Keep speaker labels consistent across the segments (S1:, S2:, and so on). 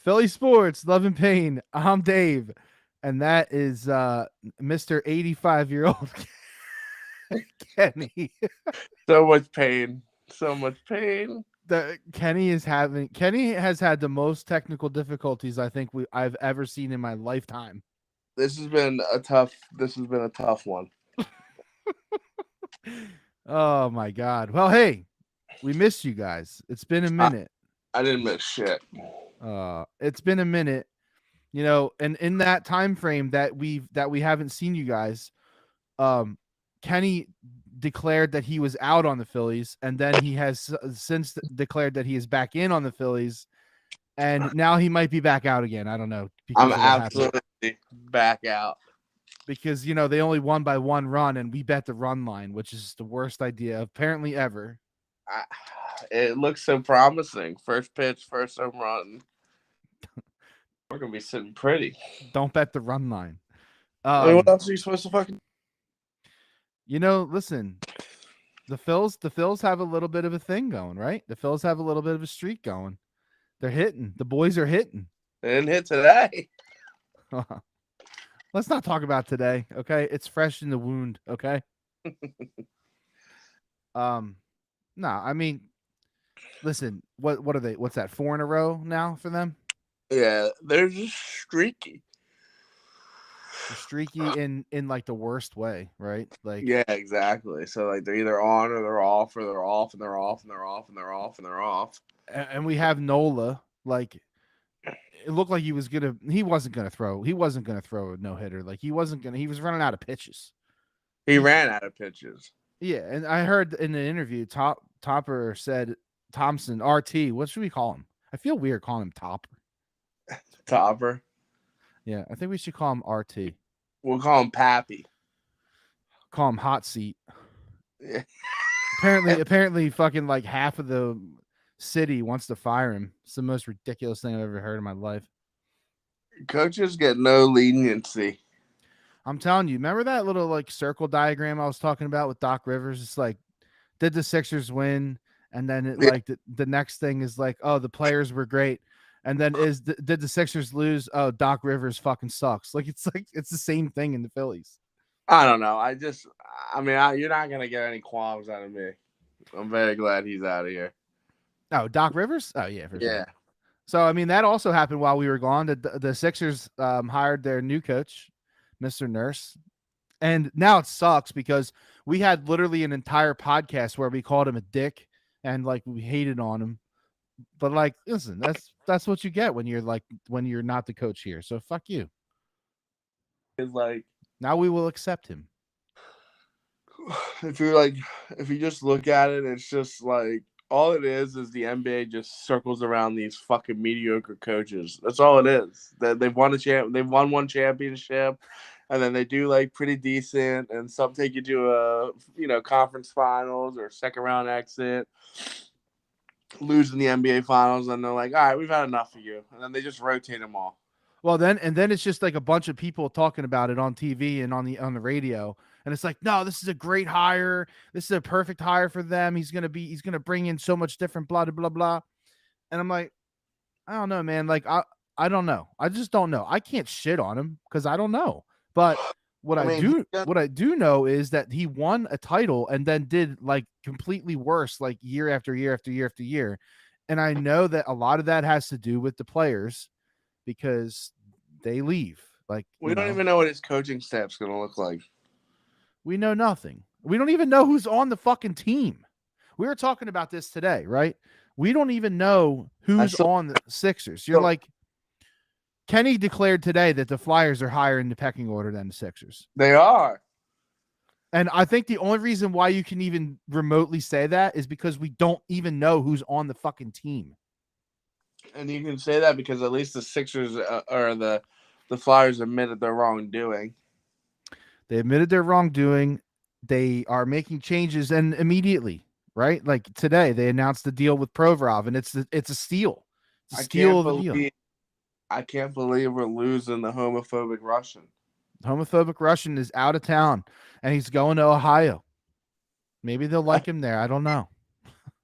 S1: Philly Sports, Love and Pain. I'm Dave, and that is Mr. 85-year-old Kenny.
S2: So much pain. So much pain.
S1: Kenny has had the most technical difficulties I think I've ever seen in my lifetime.
S2: This has been a tough one.
S1: Oh my god. Well, hey, we missed you guys. It's been a
S2: I,
S1: minute.
S2: I didn't miss shit.
S1: It's been a minute. And in that time frame that we haven't seen you guys, um, Kenny declared that he was out on the Phillies, and then he has since declared that he is back in on the Phillies, and now he might be back out again. I don't know
S2: I'm
S1: because of what happened.
S2: absolutely back out.
S1: Because they only won by one run, and we bet the run line, which is the worst idea apparently ever.
S2: I, it looks so promising. First pitch, first home run. We're gonna be sitting pretty.
S1: Don't bet the run line.
S2: I mean, what else are you supposed to fucking?
S1: Listen, the Phils have a little bit of a thing going, right? The Phils have a little bit of a streak going. They're hitting. The boys are hitting.
S2: They didn't hit today.
S1: Let's not talk about today, okay? It's fresh in the wound, okay? No, I mean, listen, what are they? What's that? 4 in a row now for them?
S2: Yeah, they're just streaky.
S1: They're streaky in like the worst way, right? Like
S2: Yeah, exactly. So like they're either on or they're off, or they're off and they're off and they're off and they're off and they're off.
S1: and we have Nola, like it looked like he wasn't gonna throw a no-hitter. Like he was running out of pitches.
S2: He ran out of pitches.
S1: Yeah, and I heard in the interview, Topper said Thompson RT. What should we call him? I feel weird calling him Topper.
S2: Topper.
S1: Yeah, I think we should call him RT.
S2: We'll call him Pappy.
S1: Call him Hot Seat.
S2: Yeah.
S1: Apparently, fucking like half of the city wants to fire him. It's the most ridiculous thing I've ever heard in my life.
S2: Coaches get no leniency.
S1: I'm telling you, remember that little like circle diagram I was talking about with Doc Rivers? It's like, did the Sixers win? And then the next thing is like, oh, the players were great. And then did the Sixers lose? Oh, Doc Rivers fucking sucks. Like it's the same thing in the Phillies.
S2: I don't know. You're not gonna get any qualms out of me. I'm very glad he's out of here.
S1: Oh, Doc Rivers? Oh yeah, for sure.
S2: Yeah.
S1: So I mean, that also happened while we were gone. The Sixers hired their new coach, Mr. Nurse. And now it sucks because we had literally an entire podcast where we called him a dick and like we hated on him. But like, listen, that's what you get when you're not the coach here. So fuck you.
S2: It's like
S1: now we will accept him.
S2: If you just look at it, it's just like all it is the NBA just circles around these fucking mediocre coaches. That's all it is. That they've won one championship, and then they do like pretty decent, and some take you to a conference finals or second round exit, losing the NBA finals, and they're like, all right, we've had enough of you, and then they just rotate them all.
S1: Well, then it's just like a bunch of people talking about it on TV and on the radio, and it's like, no, this is a great hire. This is a perfect hire for them. He's gonna bring in so much different blah blah blah. And I'm like, I don't know, man. Like I don't know. I just don't know. I can't shit on him because I don't know. But what I do know is that he won a title and then did like completely worse, like year after year after year after year. And I know that a lot of that has to do with the players because they leave. Like
S2: we don't even know what his coaching staff's going to look like.
S1: We know nothing. We don't even know who's on the fucking team. We were talking about this today, right? We don't even know who's on the Sixers. You're like, Kenny declared today that the Flyers are higher in the pecking order than the Sixers.
S2: They are.
S1: And I think the only reason why you can even remotely say that is because we don't even know who's on the fucking team.
S2: And you can say that because at least the Sixers or the Flyers admitted their wrongdoing.
S1: They admitted their wrongdoing. They are making changes, and immediately, right? Like today, they announced the deal with Provorov, and it's a steal. It's a steal of the deal.
S2: I can't believe we're losing the homophobic Russian.
S1: Homophobic Russian is out of town, and he's going to Ohio. Maybe they'll like him there. I don't know.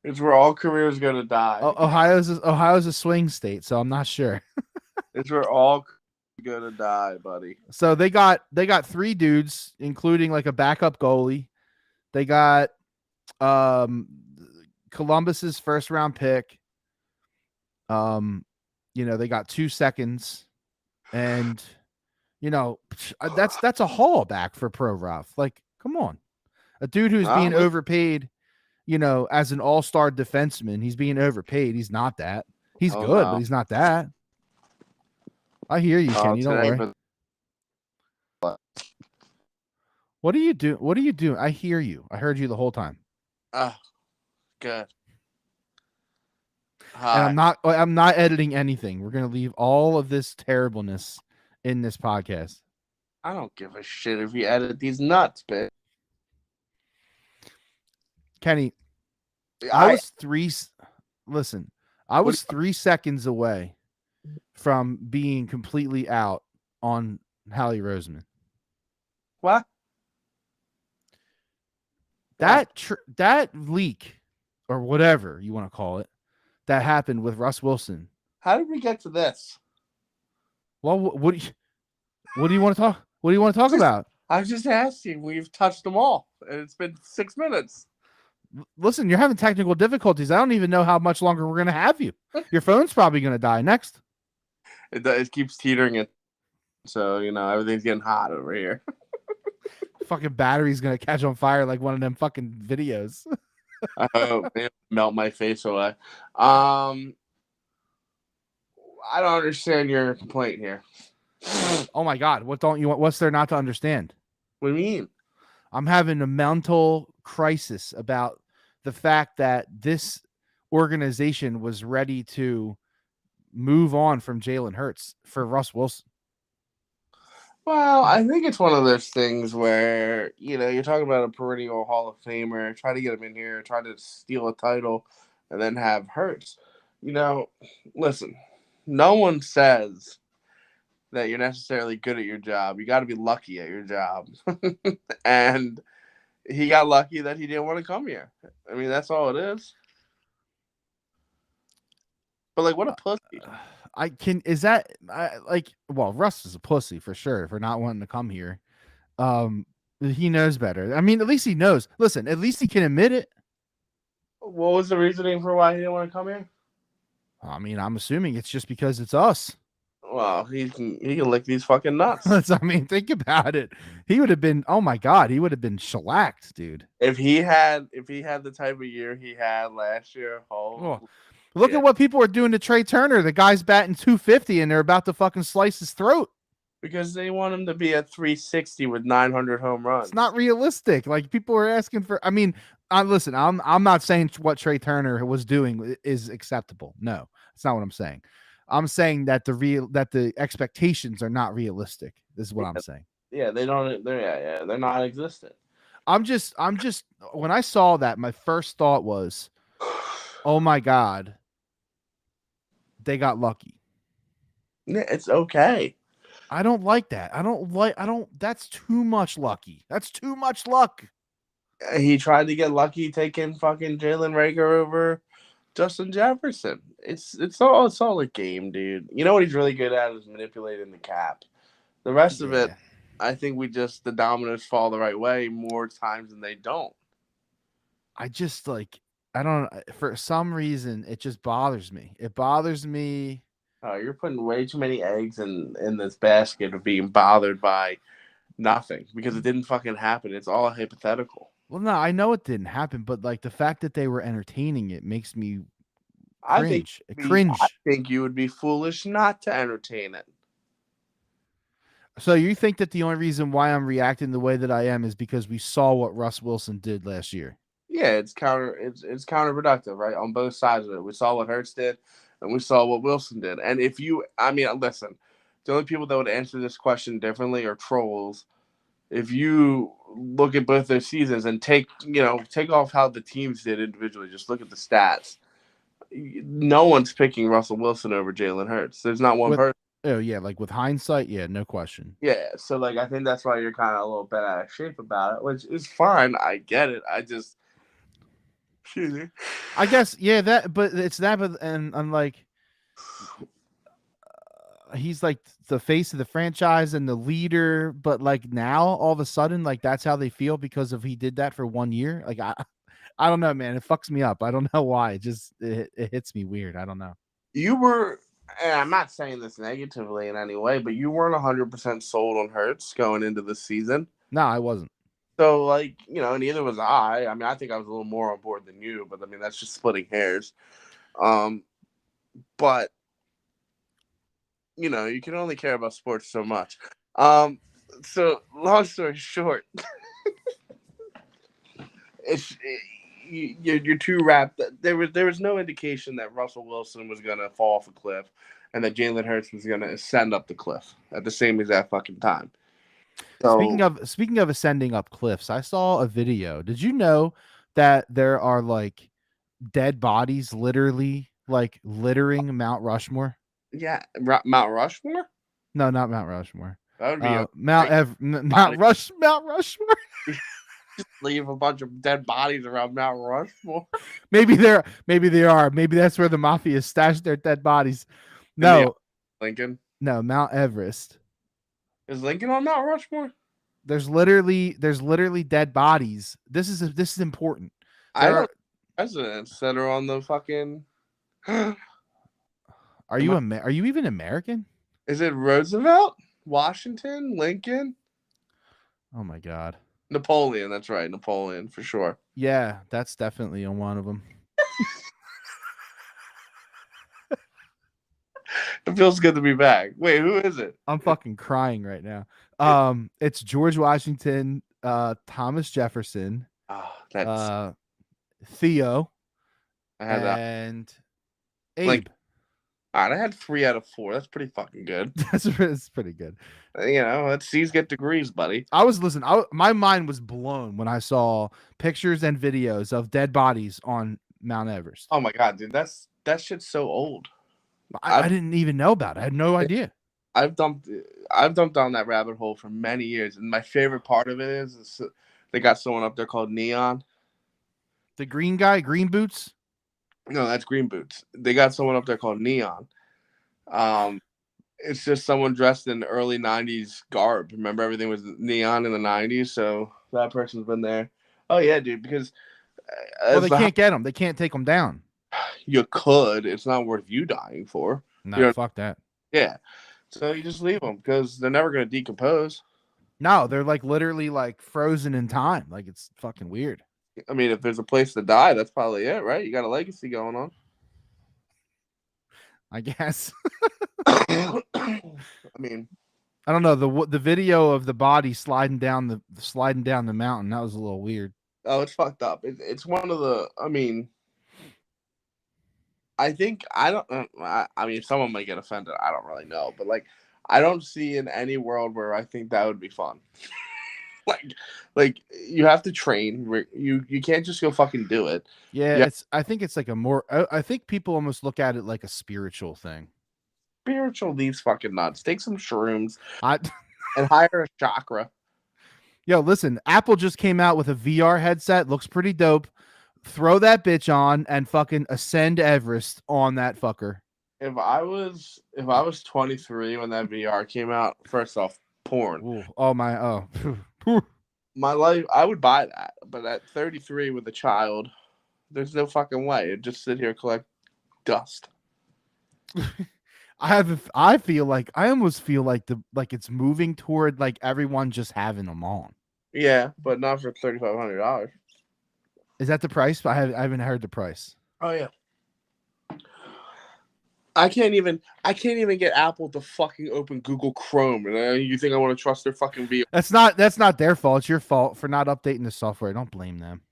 S2: It's where all careers go to die.
S1: Ohio's a swing state, so I'm not sure.
S2: It's where all gonna die, buddy.
S1: So they got 3 dudes, including like a backup goalie. They got um Columbus's first round pick. They got 2 seconds, and that's a haul back for Pro Ralph. Like, come on. A dude who's being overpaid, as an all-star defenseman, he's being overpaid. He's not that. He's good, but he's not that. I hear you, Kenny. Don't worry. What are you doing? What are you doing? I hear you. I heard you the whole time.
S2: Good.
S1: Hi. And I'm not editing anything. We're gonna leave all of this terribleness in this podcast.
S2: I don't give a shit if you edit these nuts, bitch.
S1: Kenny, I was 3 seconds away from being completely out on Howie Roseman.
S2: What?
S1: That leak, or whatever you want to call it, that happened with Russ Wilson.
S2: How did we get to this?
S1: Well, what do you want to talk? What do you want to talk about?
S2: I was just asking. We've touched them all, and it's been 6 minutes.
S1: Listen, you're having technical difficulties. I don't even know how much longer we're going to have you. Your phone's probably going to die next.
S2: It keeps teetering it. So, everything's getting hot over here.
S1: Fucking battery's going to catch on fire like one of them fucking videos.
S2: I hope they melt my face away. I don't understand your complaint here.
S1: Oh my God. What don't you want? What's there not to understand?
S2: What do you mean?
S1: I'm having a mental crisis about the fact that this organization was ready to move on from Jalen Hurts for Russ Wilson.
S2: Well, I think it's one of those things where, you're talking about a perennial Hall of Famer, try to get him in here, try to steal a title, and then have Hurts. Listen, no one says that you're necessarily good at your job. You got to be lucky at your job. And he got lucky that he didn't want to come here. I mean, that's all it is. But, what a pussy.
S1: Russ is a pussy for sure for not wanting to come here. He knows better. I mean, at least he knows. Listen, at least he can admit it.
S2: What was the reasoning for why he didn't want to come here?
S1: I mean, I'm assuming it's just because it's us.
S2: Well, he can lick these fucking nuts.
S1: I mean, think about it. He would have been, oh my God, he would have been shellacked, dude.
S2: If he had the type of year he had last year,
S1: look at what people are doing to Trey Turner. The guy's batting 250 and they're about to fucking slice his throat.
S2: Because they want him to be at 360 with 900 home runs.
S1: It's not realistic. Like, people are asking for, I mean, listen, I'm not saying what Trey Turner was doing is acceptable. No, that's not what I'm saying. I'm saying that the expectations are not realistic. This is what I'm saying.
S2: Yeah, they're non-existent.
S1: I'm just when I saw that, my first thought was, oh my God, they got lucky.
S2: Yeah, it's okay.
S1: I don't like that. That's too much lucky. That's too much luck.
S2: He tried to get lucky taking fucking Jalen Reagor over Justin Jefferson. It's all a game, dude. You know what he's really good at is manipulating the cap. The rest of it, I think the dominoes fall the right way more times than they don't.
S1: I just for some reason it just bothers me. It bothers me.
S2: Oh, you're putting way too many eggs in this basket of being bothered by nothing because it didn't fucking happen. It's all hypothetical.
S1: Well, no, I know it didn't happen, but the fact that they were entertaining it makes me cringe.
S2: I think you would be foolish not to entertain it.
S1: So you think that the only reason why I'm reacting the way that I am is because we saw what Russ Wilson did last year?
S2: Yeah, it's counterproductive, right? On both sides of it. We saw what Hurts did, and we saw what Wilson did. And listen, the only people that would answer this question differently are trolls. If you look at both their seasons and take off how the teams did individually, just look at the stats. No one's picking Russell Wilson over Jalen Hurts. There's not one person.
S1: Oh yeah, with hindsight, yeah, no question.
S2: Yeah, so I think that's why you're kind of a little bit out of shape about it, which is fine. I get it.
S1: I guess, yeah, but it's that, and I'm like, he's like the face of the franchise and the leader, but like now all of a sudden like that's how they feel because of he did that for 1 year. Like I don't know, man. It fucks me up. I don't know why. It hits me weird. I don't know.
S2: You were, and I'm not saying this negatively in any way, but you weren't 100% sold on Hurts going into the season.
S1: No, I wasn't.
S2: So, like, neither was I. I mean, I think I was a little more on board than you, but I mean, that's just splitting hairs. But you can only care about sports so much. So long story short, it's you're too wrapped. There was no indication that Russell Wilson was gonna fall off a cliff, and that Jalen Hurts was gonna ascend up the cliff at the same exact fucking time.
S1: Speaking
S2: So
S1: of ascending up cliffs, I saw a video. Did you know that there are like dead bodies literally like littering Mount Rushmore?
S2: yeah, Mount Rushmore.
S1: No, not Mount Rushmore.
S2: That would be a
S1: Mount
S2: great body.
S1: Mount Rushmore.
S2: Just leave a bunch of dead bodies around Mount Rushmore.
S1: Maybe they are. Maybe that's where the mafia stashed their dead bodies.
S2: In
S1: No,
S2: Lincoln.
S1: Mount Everest.
S2: Is Lincoln on Mount Rushmore?
S1: There's literally dead bodies. This is important.
S2: I don't know presidents that are on the fucking.
S1: Are you even American?
S2: Is it Roosevelt, Washington, Lincoln,
S1: Oh my god.
S2: Napoleon? That's right, Napoleon for sure.
S1: Yeah, that's definitely on one of them.
S2: It feels good to be back. Wait, who is it?
S1: I'm fucking crying right now. It's George Washington, Thomas Jefferson,
S2: Oh, that's
S1: Theo,
S2: I had that.
S1: and
S2: Like,
S1: Abe.
S2: all right, I had 3 out of 4. That's pretty fucking good.
S1: That's pretty good.
S2: Let's C's get degrees, buddy.
S1: My mind was blown when I saw pictures and videos of dead bodies on Mount Everest.
S2: Oh my god, dude, that shit's so old.
S1: I didn't even know about it. I had no idea.
S2: I've dumped down that rabbit hole for many years, and my favorite part of it is they got someone up there called Neon.
S1: The green guy, green boots.
S2: No, that's Green Boots. They got someone up there called Neon. It's just someone dressed in early '90s garb. Remember, everything was neon in the '90s, so that person's been there. Oh yeah, dude. Because
S1: Well, they can't get them. They can't take them down.
S2: You could. It's not worth you dying for.
S1: No, fuck that.
S2: Yeah. So you just leave them because they're never going to decompose.
S1: No, they're like literally like frozen in time. Like it's fucking weird.
S2: I mean, if there's a place to die, that's probably it, right? You got a legacy going on.
S1: I guess.
S2: I mean,
S1: I don't know the video of the body sliding down the mountain. That was a little weird.
S2: oh, it's fucked up. It's one of the. I mean, I think I don't. I mean, someone might get offended. I don't really know, but like, I don't see in any world where I think that would be fun. like you have to train. You can't just go fucking do it.
S1: Yeah, I think it's like a more. I think people almost look at it like a spiritual thing.
S2: Spiritual these fucking nuts. Take some shrooms
S1: I
S2: and hire a chakra.
S1: Yo, listen, Apple just came out with a VR headset. Looks pretty dope. Throw that bitch on and fucking ascend Everest on that fucker.
S2: If I was 23 when that VR came out, first off, porn.
S1: Ooh, oh my, oh.
S2: My life, I would buy that. But at 33 with a child, there's no fucking way. It'd just sit here collect dust.
S1: I almost feel like it's moving toward like everyone just having them on.
S2: Yeah, but not for $3,500.
S1: Is that the price? I haven't heard the price.
S2: Oh yeah. I can't even get Apple to fucking open Google Chrome, and you think I want to trust their fucking VR?
S1: That's not their fault. It's your fault for not updating the software. Don't blame them.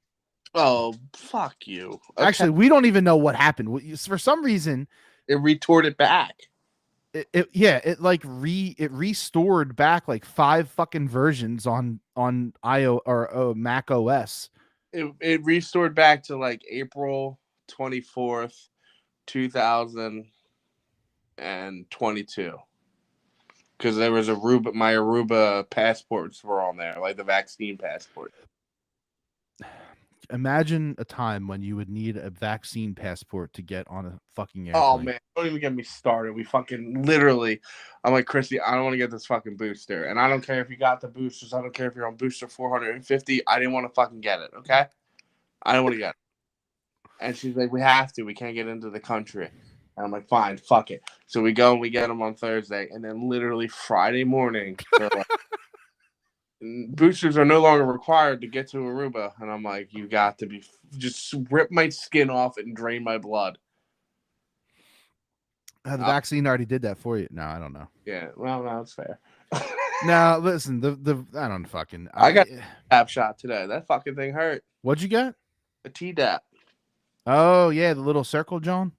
S2: Oh, fuck you. Okay.
S1: Actually, we don't even know what happened. For some reason,
S2: it retorted back.
S1: It restored back like 5 fucking versions on iOS or Mac OS.
S2: It restored back to like April 24th, 2022. Because there was my Aruba passports were on there, like the vaccine passport.
S1: imagine a time when you would need a vaccine passport to get on a fucking airplane.
S2: Oh man, don't even get me started. We fucking literally, I'm like, Chrissy, I don't want to get this fucking booster, and I don't care if you got the boosters. I don't care if you're on booster 450. I didn't want to fucking get it. Okay, I don't want to get it. And she's like, we have to. We can't get into the country. And I'm like, fine, fuck it. So we go and we get them on Thursday, and then literally Friday morning, they're like, boosters are no longer required to get to Aruba. And I'm like, you got to be just rip my skin off and drain my blood.
S1: The vaccine already did that for you. No, I don't know.
S2: Yeah, well, no, it's fair.
S1: Now listen, the I don't fucking.
S2: I got a tap shot today. That fucking thing hurt.
S1: What'd you get?
S2: A Tdap.
S1: Oh yeah, the little circle, John.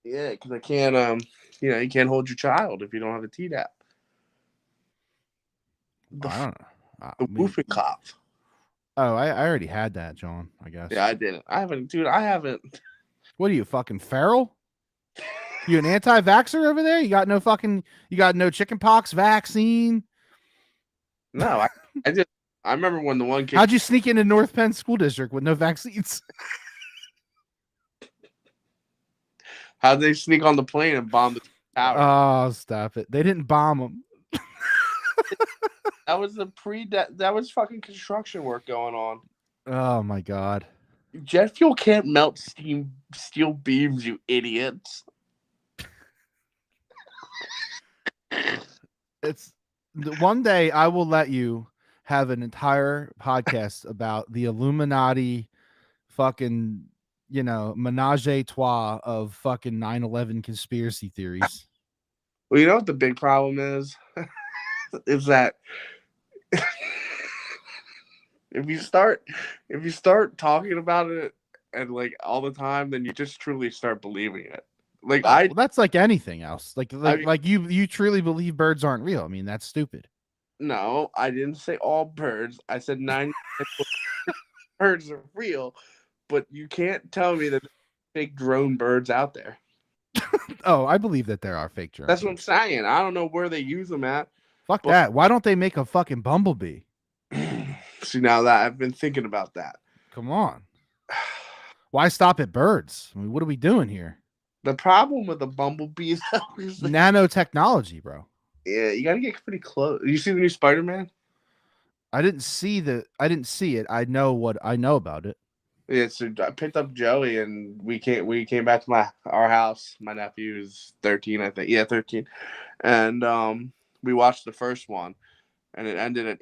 S2: Yeah, because I can't. You can't hold your child if you don't have a Tdap.
S1: I don't know.
S2: The whooping cough.
S1: Oh, I already had that, John. I guess.
S2: Yeah, I didn't. I haven't, dude. I haven't.
S1: What are you, fucking feral? You an anti-vaxxer over there? You got no chicken pox vaccine?
S2: No, I remember when the one kid.
S1: How'd you sneak into North Penn School District with no vaccines?
S2: How'd they sneak on the plane and bomb the tower?
S1: Oh, stop it! They didn't bomb them.
S2: That was that was fucking construction work going on.
S1: Oh my god!
S2: Jet fuel can't melt steel beams, you idiots.
S1: It's one day I will let you have an entire podcast about the Illuminati fucking, menage a trois of fucking 9/11 conspiracy theories.
S2: Well, you know what the big problem is? Is that if you start talking about it and like all the time, then you just truly start believing it. Like
S1: well, that's like anything else. Like you truly believe birds aren't real. I mean, that's stupid.
S2: No, I didn't say all birds. I said 90 birds are real, but you can't tell me that there's fake drone birds out there.
S1: Oh, I believe that there are fake drones.
S2: That's what I'm saying. I don't know where they use them at.
S1: Fuck that. Why don't they make a fucking bumblebee?
S2: See, now that I've been thinking about that.
S1: Come on. Why stop at birds? I mean, what are we doing here?
S2: The problem with the bumblebees is
S1: nanotechnology, bro.
S2: Yeah, you gotta get pretty close. You see the new Spider-Man?
S1: I didn't see it. I know about it.
S2: Yeah, so I picked up Joey and we came back to our house. My nephew is 13, I think. Yeah, 13. And we watched the first one and it ended at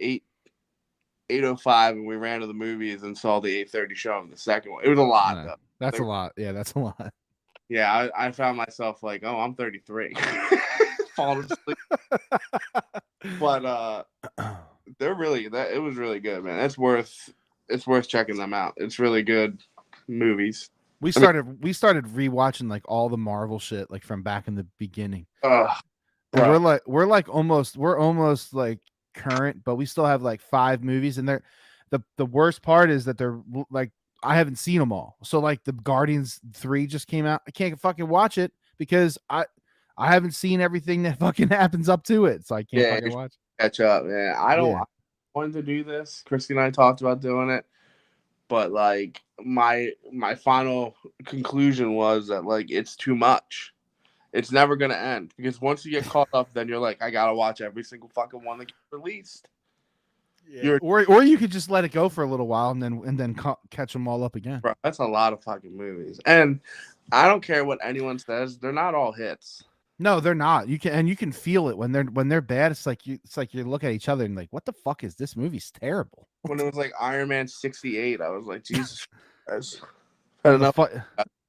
S2: 8:05 and we ran to the movies and saw the 8:30 show of the second one. It was a lot though.
S1: That's a lot. Yeah, that's a lot.
S2: Yeah, I found myself like, oh, I'm 33. Falling asleep. But it was really good, man. It's worth checking them out. It's really good movies.
S1: We started rewatching like all the Marvel shit like from back in the beginning. And we're almost like current, but we still have like 5 movies, and the worst part is that they're like I haven't seen them all. So like the Guardians 3 just came out. I can't fucking watch it because I haven't seen everything that fucking happens up to it. So I can't fucking watch.
S2: Catch up, man. I wanted to do this. Christy and I talked about doing it, but like my final conclusion was that like it's too much. It's never gonna end because once you get caught up, then you're like, I gotta watch every single fucking one that gets released.
S1: Yeah. Or you could just let it go for a little while and then catch them all up again.
S2: Bro, that's a lot of fucking movies, and I don't care what anyone says; they're not all hits.
S1: No, they're not. You can feel it when they're bad. It's like you look at each other and like, what the fuck is this? Movie's terrible.
S2: When it was like Iron Man 68, I was like, Jesus Christ.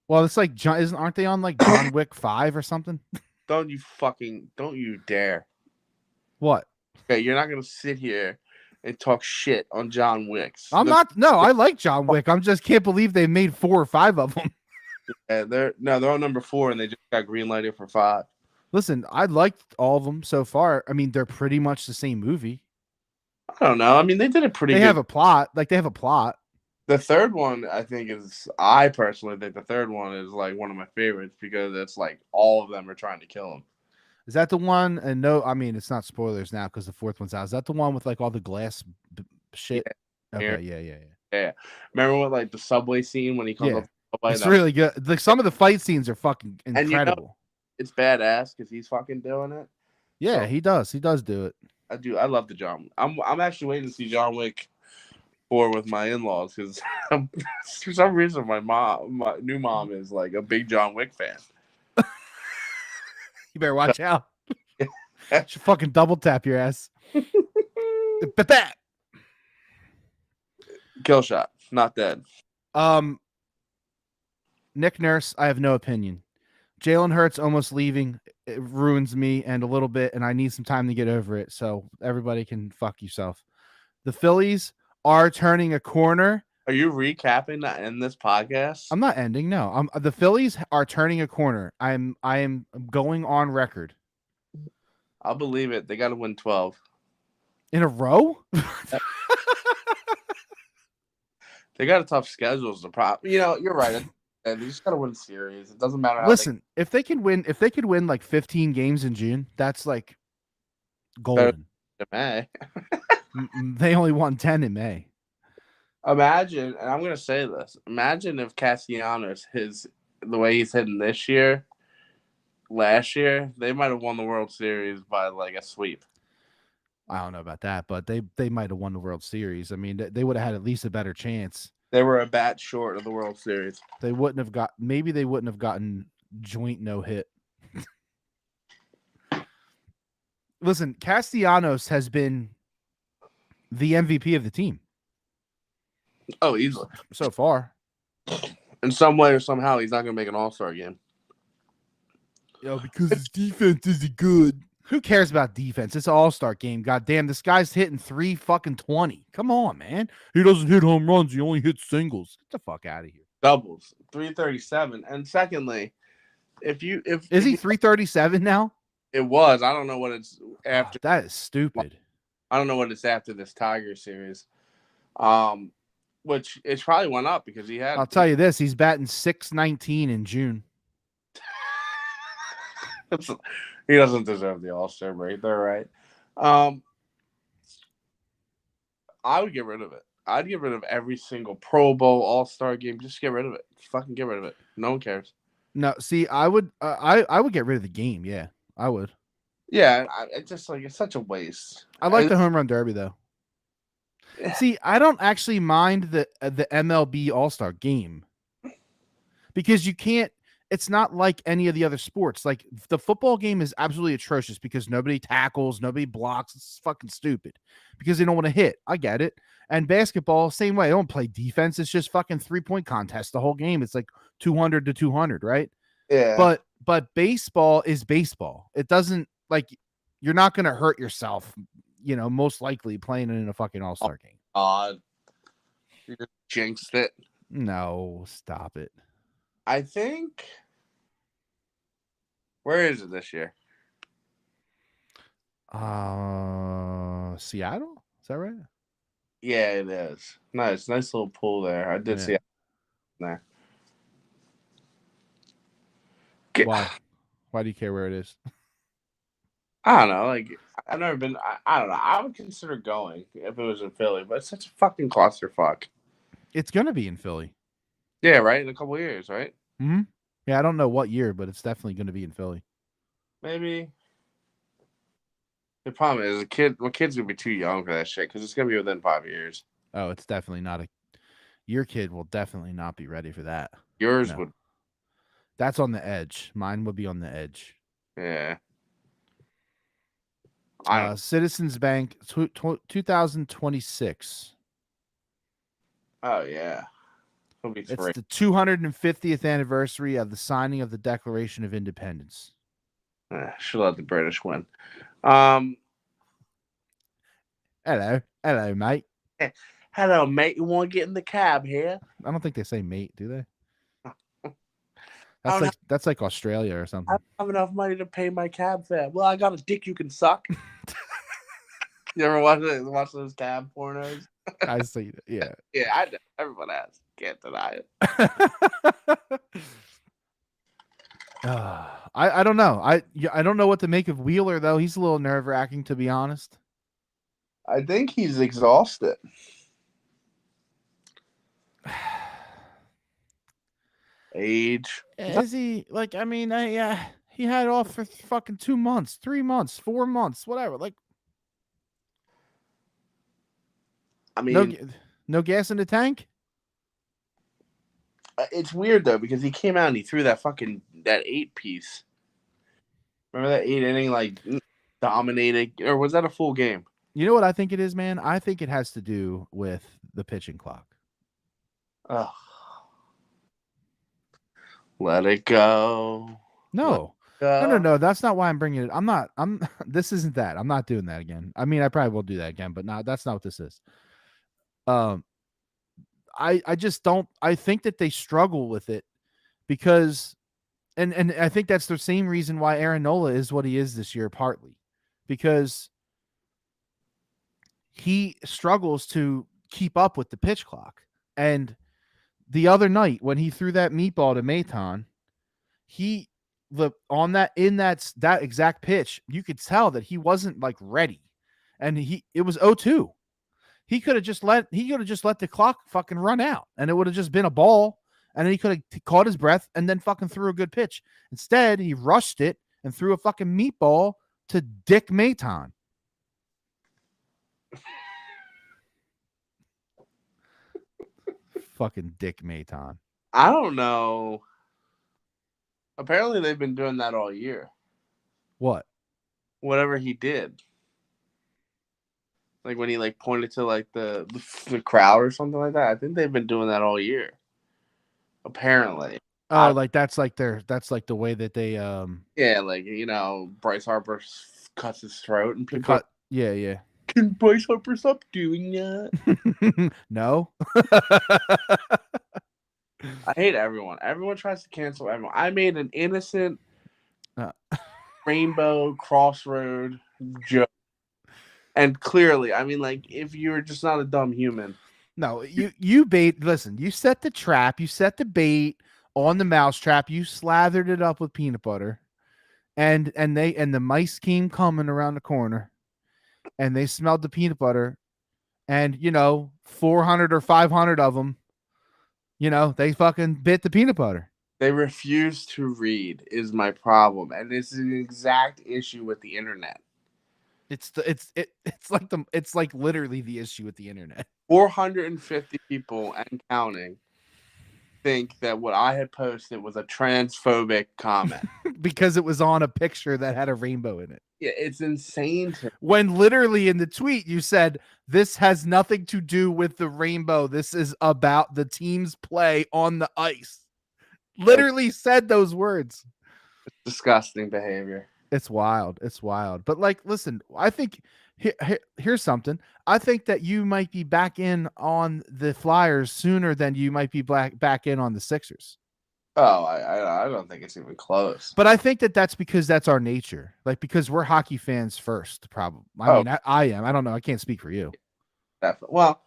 S1: Well, it's like aren't they on like John Wick 5 or something?
S2: Don't you dare.
S1: What?
S2: Okay, you're not gonna sit here and talk shit on John Wick.
S1: I like John Wick. I'm just can't believe they made 4 or 5 of them.
S2: Yeah, they're on number 4 and they just got green lighted for 5.
S1: Listen, I liked all of them so far. I mean, they're pretty much the same movie.
S2: I don't know. I mean, they did it pretty good.
S1: They have a plot.
S2: The third one, I personally think the third one is like one of my favorites because it's like all of them are trying to kill him.
S1: Is that the one? And no, I mean, it's not spoilers now because the 4th one's out. Is that the one with like all the glass shit?
S2: Yeah.
S1: Okay, yeah.
S2: Yeah. Remember what like the subway scene when he comes
S1: Yeah,
S2: up to the subway?
S1: it's really good. Like some of the fight scenes are fucking
S2: And
S1: incredible.
S2: it's badass because he's fucking doing it.
S1: Yeah,
S2: So
S1: he does. He does do it.
S2: I love the John. I'm actually waiting to see John Wick 4 with my in-laws because for some reason my new mom is like a big John Wick fan.
S1: You better watch out. Should fucking double tap your ass. But that
S2: Kill shot, not dead.
S1: Nick Nurse, I have no opinion. Jalen Hurts almost leaving, it ruins me and a little bit, and I need some time to get over it. So everybody can fuck yourself. The Phillies are turning a corner.
S2: Are you recapping that in this podcast?
S1: I'm not ending. No, the Phillies are turning a corner. I am going on record.
S2: I'll believe it. They got to win 12
S1: in a row.
S2: They got a tough schedule. The problem, you're right. And they just got to win series. It doesn't matter.
S1: Listen, if they could win like 15 games in June, that's like golden.
S2: May.
S1: They only won 10 in May.
S2: Imagine, and I'm gonna say this. Imagine if Castellanos, the way he's hitting this year, last year, they might have won the World Series by like a sweep.
S1: I don't know about that, but they might have won the World Series. I mean, they would have had at least a better chance.
S2: They were a bat short of the World Series.
S1: They wouldn't have gotten joint no hit. Listen, Castellanos has been the MVP of the team.
S2: Oh, easily.
S1: So far.
S2: In some way or somehow, he's not going to make an All-Star game.
S1: Because his defense isn't good. Who cares about defense? It's an All-Star game. God damn, this guy's hitting 320. Come on, man. He doesn't hit home runs. He only hits singles. Get the fuck out of here.
S2: Doubles, 337. And secondly, is he
S1: 337 now?
S2: It was. I don't know what it's after.
S1: That is stupid.
S2: I don't know what it's after this Tiger series. Which it probably went up because he had.
S1: I'll tell you this: he's batting .619 in June.
S2: He doesn't deserve the All-Star break. They're right. I would get rid of it. I'd get rid of every single Pro Bowl All-Star game. Just get rid of it. Fucking get rid of it. No one cares.
S1: No, see, I would get rid of the game. Yeah, I would.
S2: Yeah, it's just like it's such a waste.
S1: I like the home run derby though. See, I don't actually mind the MLB All-Star game because you can't. It's not like any of the other sports. Like the football game is absolutely atrocious because nobody tackles, nobody blocks. It's fucking stupid because they don't want to hit. I get it. And basketball, same way. They don't play defense. It's just fucking 3-point contest. The whole game. It's like 200 to 200, right?
S2: Yeah.
S1: But baseball is baseball. It doesn't like you're not going to hurt yourself. Most likely playing in a fucking All-Star game.
S2: You just jinxed it.
S1: No, stop it.
S2: I think. Where is it this year?
S1: Seattle? Is that right?
S2: Yeah, it is. Nice little pool there. I did see it there.
S1: Why? Why do you care where it is?
S2: I don't know. Like I've never been. I don't know. I would consider going if it was in Philly, but it's such a fucking clusterfuck.
S1: It's gonna be in Philly.
S2: Yeah, right. In a couple of years, right?
S1: Hmm. Yeah, I don't know what year, but it's definitely going to be in Philly.
S2: Maybe. The problem is, my kid's gonna be too young for that shit because it's gonna be within 5 years.
S1: Oh, it's definitely not your kid will definitely not be ready for that.
S2: Yours would.
S1: That's on the edge. Mine would be on the edge.
S2: Yeah.
S1: Citizens Bank 2026.
S2: Oh yeah. It's
S1: the 250th anniversary of the signing of the Declaration of Independence.
S2: Should let the British win.
S1: Hello, mate.
S2: Hello, mate. You want to get in the cab here?
S1: I don't think they say mate, do they? That's like Australia or something.
S2: I don't have enough money to pay my cab fare. Well, I got a dick you can suck. You ever watch those cab pornos?
S1: I see it. Yeah.
S2: Yeah, I know. Everyone has. Can't deny it.
S1: I don't know. I don't know what to make of Wheeler though. He's a little nerve-wracking, to be honest.
S2: I think he's exhausted. Age.
S1: Is he like? I mean, he had off for fucking 2 months, 3 months, 4 months, whatever. Like,
S2: I
S1: no,
S2: mean,
S1: no gas in the tank.
S2: it's weird though because he came out and he threw that 8-piece. Remember that 8 inning dominated, or was that a full game?
S1: You know what I think it is, man? I think it has to do with the pitching clock.
S2: Ugh. Let it go. Let it
S1: No. No,
S2: go.
S1: no. That's not why I'm bringing it. I'm not. This isn't that. I'm not doing that again. I mean, I probably will do that again, but no, that's not what this is. Um, I just don't. I think that they struggle with it because, and I think that's the same reason why Aaron Nola is what he is this year, partly because he struggles to keep up with the pitch clock. And the other night when he threw that meatball to Maton, he on that in that exact pitch, you could tell that he wasn't like ready, and it was 0-2. He could have just let the clock fucking run out, and it would have just been a ball, and then he could have caught his breath and then fucking threw a good pitch. Instead, he rushed it and threw a fucking meatball to Dick Maton. Fucking Dick Maton.
S2: I don't know. Apparently, they've been doing that all year.
S1: What?
S2: Whatever he did, like when he pointed to the crowd or something like that. I think they've been doing that all year. Apparently.
S1: Oh, like that's like the way that they
S2: Yeah, Bryce Harper cuts his throat and people
S1: cut. Yeah.
S2: Can Bryce Harper stop doing that?
S1: No.
S2: I hate everyone. Everyone tries to cancel everyone. I made an innocent rainbow crossroad joke. And clearly, I mean, if you're just not a dumb human.
S1: No, you bait. Listen, you set the trap. You set the bait on the mouse trap. You slathered it up with peanut butter, and the mice came coming around the corner, and they smelled the peanut butter, and 400 or 500 of them, they fucking bit the peanut butter.
S2: They refuse to read is my problem, and it's an exact issue with the internet.
S1: It's like literally the issue with the internet.
S2: 450 people and counting think that what I had posted was a transphobic comment
S1: because it was on a picture that had a rainbow in it.
S2: Yeah, it's insane.
S1: When literally in the tweet you said this has nothing to do with the rainbow. This is about the team's play on the ice. Literally said those words.
S2: It's disgusting behavior.
S1: It's wild. It's wild. But listen, I think here's something. I think that you might be back in on the Flyers sooner than you might be back in on the Sixers.
S2: Oh, I don't think it's even close.
S1: But I think that's because that's our nature. Because we're hockey fans first, probably. I mean, I am. I don't know. I can't speak for you.
S2: Definitely. Well,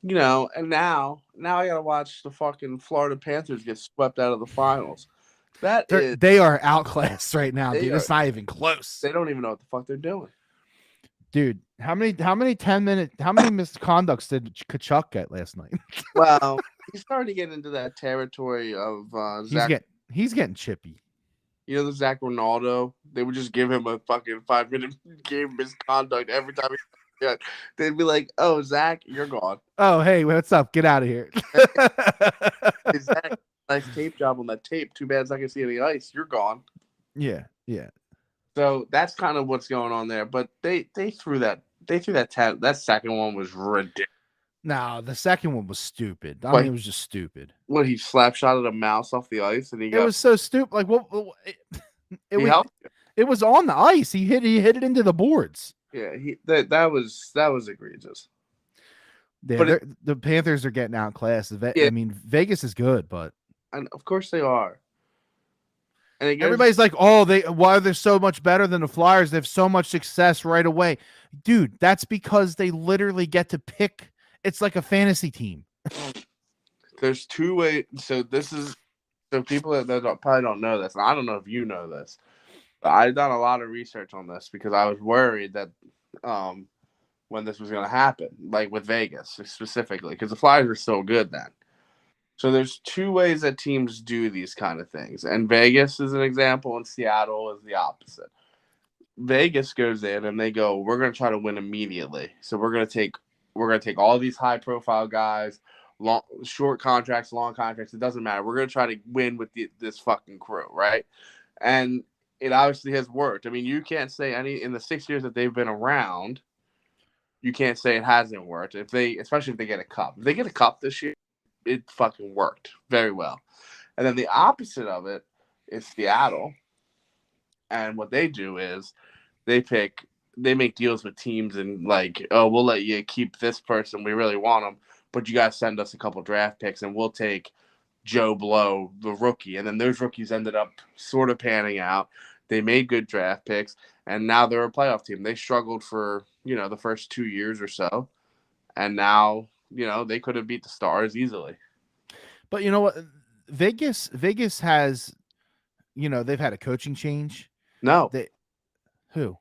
S2: and now I gotta watch the fucking Florida Panthers get swept out of the finals.
S1: They are outclassed right now, dude. It's not even close.
S2: They don't even know what the fuck they're doing.
S1: Dude, how many misconducts did Kachuk get last night?
S2: Well, he's starting to get into that territory of Zach.
S1: He's getting chippy.
S2: The Zach Ronaldo, they would just give him a fucking 5-minute game misconduct every time they'd be like, "Oh, Zach, you're gone."
S1: Oh, hey, what's up? Get out of here.
S2: Hey, Zach, nice tape job on that tape. Too bad I can see any ice. You're gone.
S1: Yeah.
S2: So that's kind of what's going on there. But they threw that 10. That second one was ridiculous.
S1: No, the second one was stupid. I mean, it was just stupid.
S2: What, he slap shotted a mouse off the ice and
S1: it was so stupid. Like, it was on the ice. He hit it into the boards.
S2: Yeah, that was egregious.
S1: Yeah, but the Panthers are getting outclassed. I mean, Vegas is good, but
S2: and of course they are. And
S1: everybody's like, "Oh, why they're so much better than the Flyers? They have so much success right away." Dude, that's because they literally get to pick. It's like a fantasy team.
S2: There's two ways. So people that probably don't know this, and I don't know if you know this, but I've done a lot of research on this because I was worried that when this was going to happen, like with Vegas specifically, because the Flyers were so good then. So there's two ways that teams do these kind of things, and Vegas is an example, and Seattle is the opposite. Vegas goes in and they go, "We're going to try to win immediately. So we're going to take all these high profile guys, long short contracts, long contracts. It doesn't matter. We're going to try to win with this fucking crew, right?" And it obviously has worked. I mean, you can't say any in the 6 years that they've been around. You can't say it hasn't worked. Especially if they get a cup. If they get a cup this year, it fucking worked very well. And then the opposite of it is Seattle. And what they do is they make deals with teams and like, oh, we'll let you keep this person. We really want them, but you guys send us a couple draft picks and we'll take Joe Blow, the rookie. And then those rookies ended up sort of panning out. They made good draft picks, and now they're a playoff team. They struggled for, the first 2 years or so, and now, they could have beat the Stars easily.
S1: But you know what? Vegas has, they've had a coaching change.
S2: No,
S1: They who?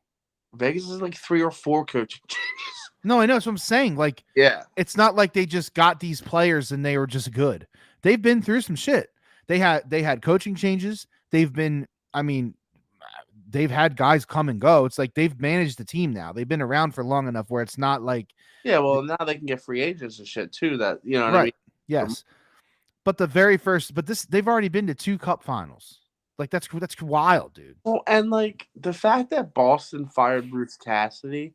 S2: Vegas is like 3 or 4 coaching changes.
S1: No, I know. That's what I'm saying. Like,
S2: Yeah.
S1: it's not like they just got these players and they were just good. They've been through some shit. They had coaching changes. I mean, they've had guys come and go. It's like they've managed the team now. They've been around for long enough where it's not like,
S2: Yeah, well, now they can get free agents and shit too. That you know what I mean.
S1: right. Yes. But they've already been to 2 cup finals. Like that's wild, dude.
S2: Well, and like the fact that Boston fired Bruce Cassidy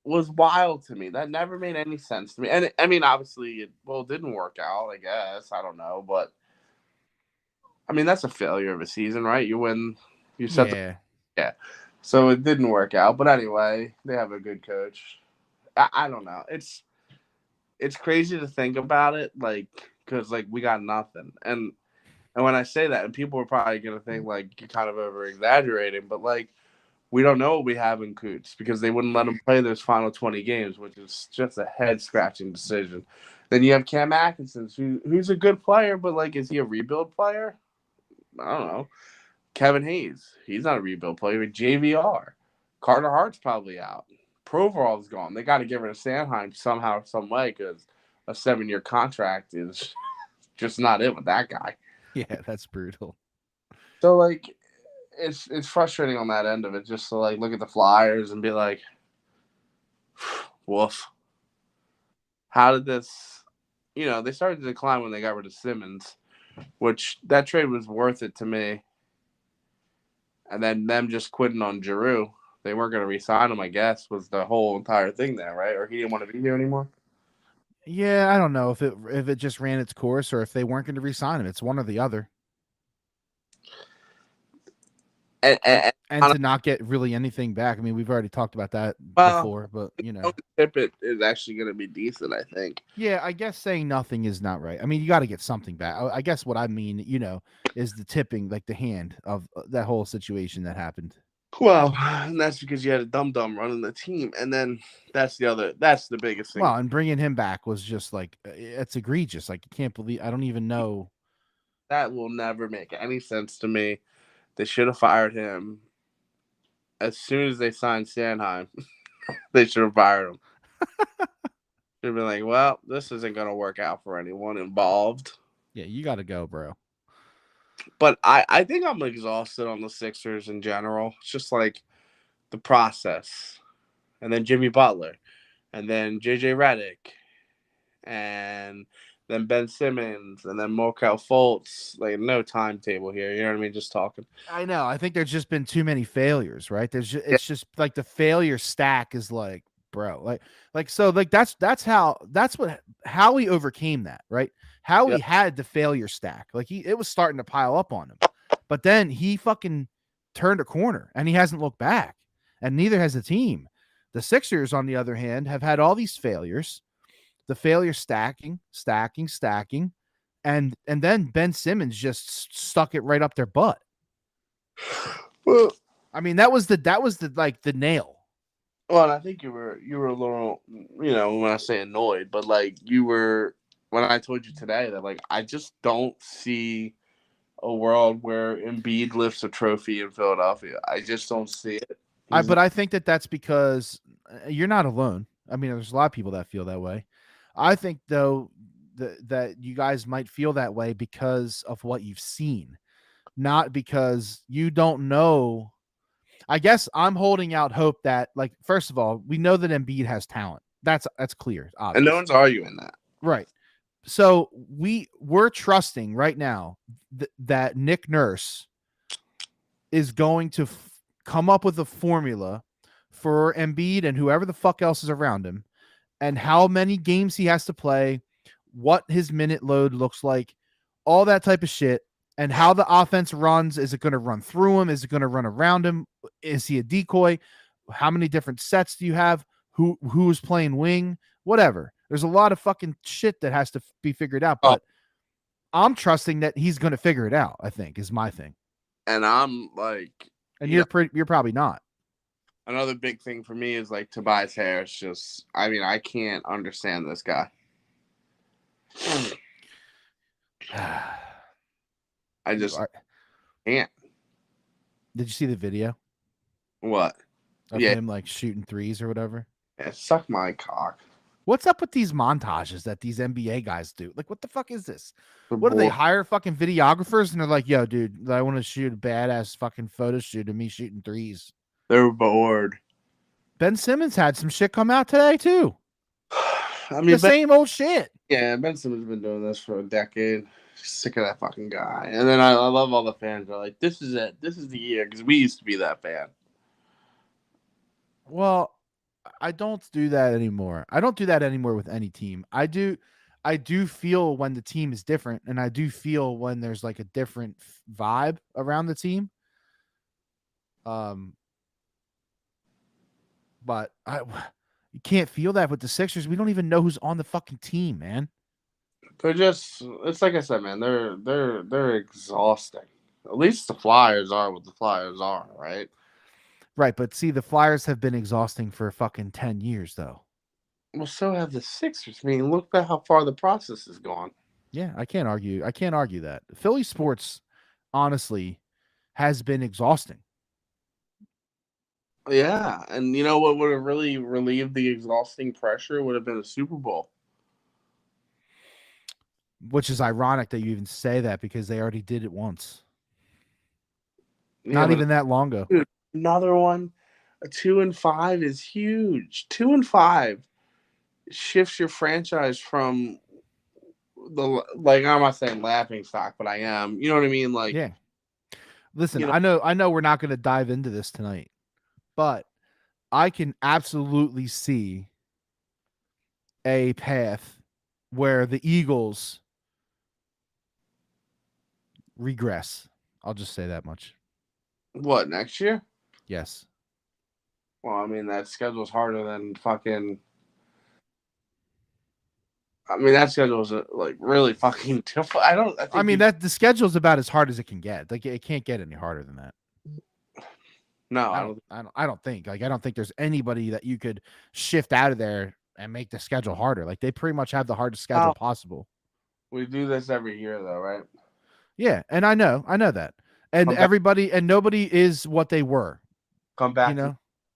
S2: was wild to me. That never made any sense to me. And I mean, obviously, it didn't work out. I guess I don't know, but I mean, that's a failure of a season, right? You win, you set yeah. So it didn't work out, but anyway, they have a good coach. I don't know. It's crazy to think about it, like because like we got nothing, and when I say that, and people are probably gonna think like you're kind of over exaggerating, but like we don't know what we have in Coots because they wouldn't let him play those final 20 games, which is just a head scratching decision. Then you have Cam Atkinson, who's a good player, but like, is he a rebuild player? I don't know. Kevin Hayes, he's not a rebuild player. JVR, Carter Hart's probably out. Provorov's gone. They got to get rid of Sanheim somehow, some way, because a 7-year contract is just not it with that guy.
S1: Yeah, that's brutal.
S2: So like, it's frustrating on that end of it, just to like look at the Flyers and be like, woof. How did this? They started to decline when they got rid of Simmons, which that trade was worth it to me. And then them just quitting on Giroux. They weren't going to re-sign him, I guess, was the whole entire thing there, right? Or he didn't want to be here anymore.
S1: Yeah, I don't know if it just ran its course or if they weren't going to re-sign him. It's one or the other. And to not get really anything back. I mean, we've already talked about that before, but
S2: Tippett is actually going to be decent, I think.
S1: Yeah, I guess saying nothing is not right. I mean, you got to get something back. I guess what I mean, is the tipping, like the hand of that whole situation that happened.
S2: Well, and that's because you had a dum-dum running the team, and then that's the biggest thing.
S1: Well, and bringing him back was just like, it's egregious. Like, I can't believe, I don't even know.
S2: That will never make any sense to me. They should have fired him as soon as they signed Sanheim. They should have fired him. Should have been like, well, this isn't going to work out for anyone involved.
S1: Yeah, you got to go, bro.
S2: But I think I'm exhausted on the Sixers in general. It's just like the process. And then Jimmy Butler. And then JJ Redick. And then Ben Simmons. And then Markelle Fultz. Like, no timetable here. You know what I mean? Just talking.
S1: I know. I think there's just been too many failures, right? It's just like the failure stack is like, bro, so that's what Howie overcame that, right? Howie had the failure stack. Like it was starting to pile up on him. But then he fucking turned a corner and he hasn't looked back. And neither has the team. The Sixers, on the other hand, have had all these failures. The failure stacking. And then Ben Simmons just stuck it right up their butt.
S2: Well,
S1: I mean, that was the nail.
S2: Well, and I think you were a little, when I say annoyed, but like you were when I told you today that like I just don't see a world where Embiid lifts a trophy in Philadelphia. I just don't see it.
S1: But I think that's because you're not alone. I mean, there's a lot of people that feel that way. I think though that you guys might feel that way because of what you've seen, not because you don't know. I guess I'm holding out hope that, like, first of all, we know that Embiid has talent. That's clear,
S2: And no
S1: obvious.
S2: one's arguing that.
S1: Right. So we're trusting right now that Nick Nurse is going to come up with a formula for Embiid and whoever the fuck else is around him, and how many games he has to play, what his minute load looks like, all that type of shit, and how the offense runs. Is it going to run through him? Is it going to run around him? Is he a decoy? How many different sets do you have? Who's playing wing? Whatever. There's a lot of fucking shit that has to be figured out, but I'm trusting that he's going to figure it out, I think, is my thing.
S2: And I'm like,
S1: and you're probably not.
S2: Another big thing for me is like Tobias Harris. Just, I mean, I can't understand this guy. I just can't.
S1: Did you see the video?
S2: What?
S1: Of him like shooting threes or whatever?
S2: Yeah, suck my cock.
S1: What's up with these montages that these NBA guys do? Like, what the fuck is this? What do they hire fucking videographers and they're like, yo, dude, I want to shoot a badass fucking photo shoot of me shooting threes.
S2: They're bored.
S1: Ben Simmons had some shit come out today too.
S2: I mean,
S1: the same old shit.
S2: Yeah, Ben Simmons has been doing this for a decade. Sick of that fucking guy. And then I love all the fans. They're like, this is it. This is the year. Because we used to be that fan.
S1: Well, I don't do that anymore. I don't do that anymore with any team. I do feel when the team is different, and I do feel when there's like a different vibe around the team. But you can't feel that with the Sixers. We don't even know who's on the fucking team, man.
S2: They're just, it's like I said, man, they're exhausting. At least the Flyers are what the Flyers are, right?
S1: Right, but see, the Flyers have been exhausting for fucking 10 years, though.
S2: Well, so have the Sixers. I mean, look at how far the process has gone.
S1: Yeah, I can't argue that. Philly sports, honestly, has been exhausting.
S2: Yeah, and you know what would have really relieved the exhausting pressure would have been a Super Bowl.
S1: Which is ironic that you even say that because they already did it once.
S2: Yeah,
S1: Not even that long ago.
S2: Dude, another one, a 2-5 is huge. 2-5 shifts your franchise from the, like, I'm not saying laughing stock, but I am. You know what I mean? Like,
S1: yeah. Listen, I know we're not going to dive into this tonight, but I can absolutely see a path where the Eagles regress. I'll just say that much.
S2: What, next year?
S1: Yes.
S2: Well, I mean, that schedule's harder than fucking. I mean, that schedule is like really fucking tough. I
S1: mean, that the schedule's about as hard as it can get. Like, it can't get any harder than that.
S2: No,
S1: I don't think. Like, I don't think there's anybody that you could shift out of there and make the schedule harder. Like, they pretty much have the hardest schedule possible.
S2: We do this every year, though, right?
S1: Yeah, and I know that. And everybody and nobody is what they were.
S2: Come back,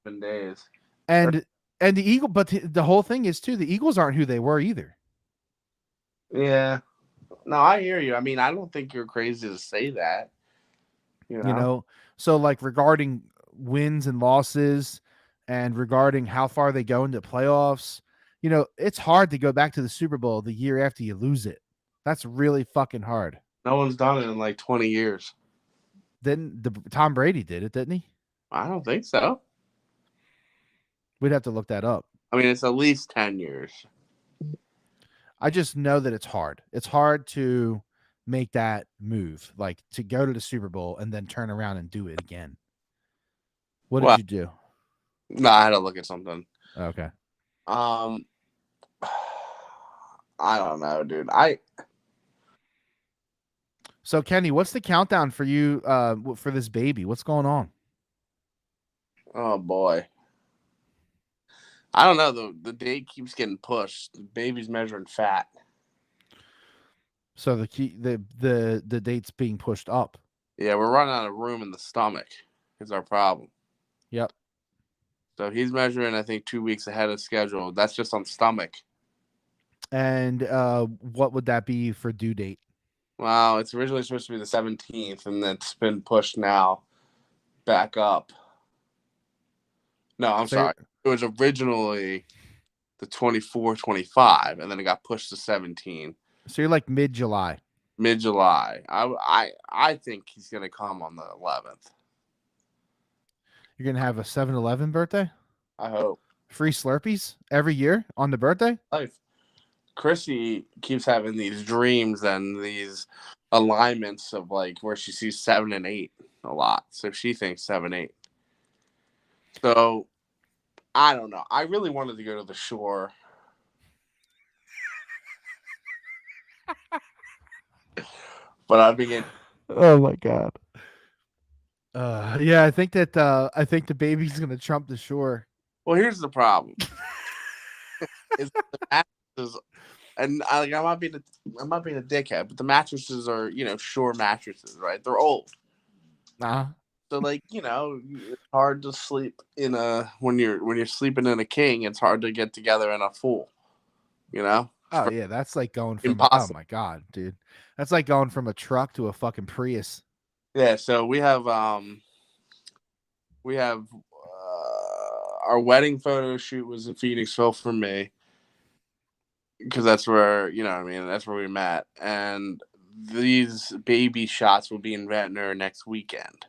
S2: 7 days.
S1: And the Eagle, but the whole thing is too, the Eagles aren't who they were either.
S2: Yeah. No, I hear you. I mean, I don't think you're crazy to say that. You know?
S1: So like regarding wins and losses and regarding how far they go into playoffs, it's hard to go back to the Super Bowl the year after you lose it. That's really fucking hard.
S2: No one's done it in like 20 years.
S1: Tom Brady did it, didn't he?
S2: I don't think so.
S1: We'd have to look that up.
S2: I mean, it's at least 10 years.
S1: I just know that it's hard. It's hard to make that move, like to go to the Super Bowl and then turn around and do it again. What did you do?
S2: No, I had to look at something.
S1: Okay.
S2: I don't know, dude.
S1: So Kenny, what's the countdown for you for this baby? What's going on?
S2: Oh boy. I don't know. The date keeps getting pushed. The baby's measuring fat.
S1: So the date's being pushed up.
S2: Yeah, we're running out of room in the stomach is our problem.
S1: Yep.
S2: So he's measuring, I think, 2 weeks ahead of schedule. That's just on stomach.
S1: And what would that be for due date?
S2: Wow, it's originally supposed to be the 17th, and it's been pushed now back up. No, I'm
S1: So
S2: sorry. It was originally the 24, 25, and then it got pushed to 17,
S1: you're like mid-July.
S2: mid-July. I think he's gonna come on the 11th.
S1: You're gonna have a 7-Eleven birthday?
S2: I hope.
S1: Free Slurpees every year on the birthday?
S2: Life. Chrissy keeps having these dreams and these alignments of like where she sees 7 and 8 a lot. So she thinks 7, 8. So I don't know. I really wanted to go to the shore, but I've been getting.
S1: Oh my god. Yeah, I think the baby's gonna trump the shore.
S2: Well, here's the problem: is the mattresses, and I'm not being a dickhead, but the mattresses are shore mattresses, right? They're old,
S1: Uh-huh.
S2: so like it's hard to sleep in a when you're sleeping in a king. It's hard to get together in a full, you know.
S1: Oh yeah, that's like going from oh
S2: Impossible.
S1: my god, dude. That's like going from a truck to a fucking Prius.
S2: Yeah, so we have our wedding photo shoot was in Phoenixville for me because that's where that's where we met, and these baby shots will be in Ventnor next weekend.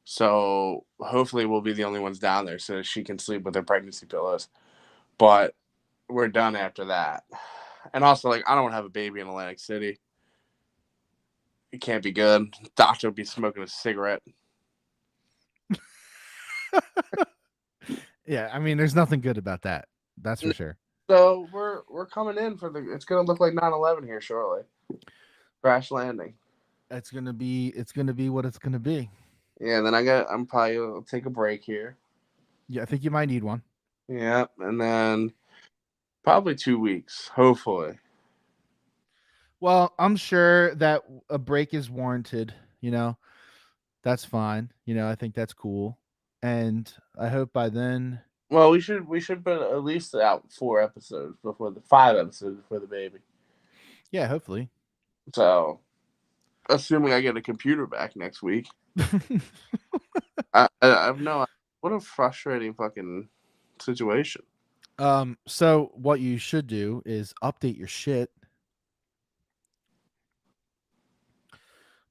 S2: So hopefully we'll be the only ones down there so she can sleep with her pregnancy pillows. But we're done after that. And also, like, I don't want to have a baby in Atlantic City. It can't be good. Doctor will be smoking a cigarette.
S1: Yeah, I mean, there's nothing good about that. That's for sure.
S2: So we're coming in for the. It's gonna look like 9/11 here shortly. Crash landing.
S1: It's gonna be what it's gonna be.
S2: Yeah. Then I'm probably gonna take a break here.
S1: Yeah, I think you might need one.
S2: Yeah, and then probably 2 weeks, hopefully.
S1: Well, I'm sure that a break is warranted. That's fine. I think that's cool, and I hope by then.
S2: Well, we should put at least out 4 episodes before the 5 episodes before the baby.
S1: Yeah, hopefully.
S2: So, assuming I get a computer back next week, I've no. What a frustrating fucking situation.
S1: So what you should do is update your shit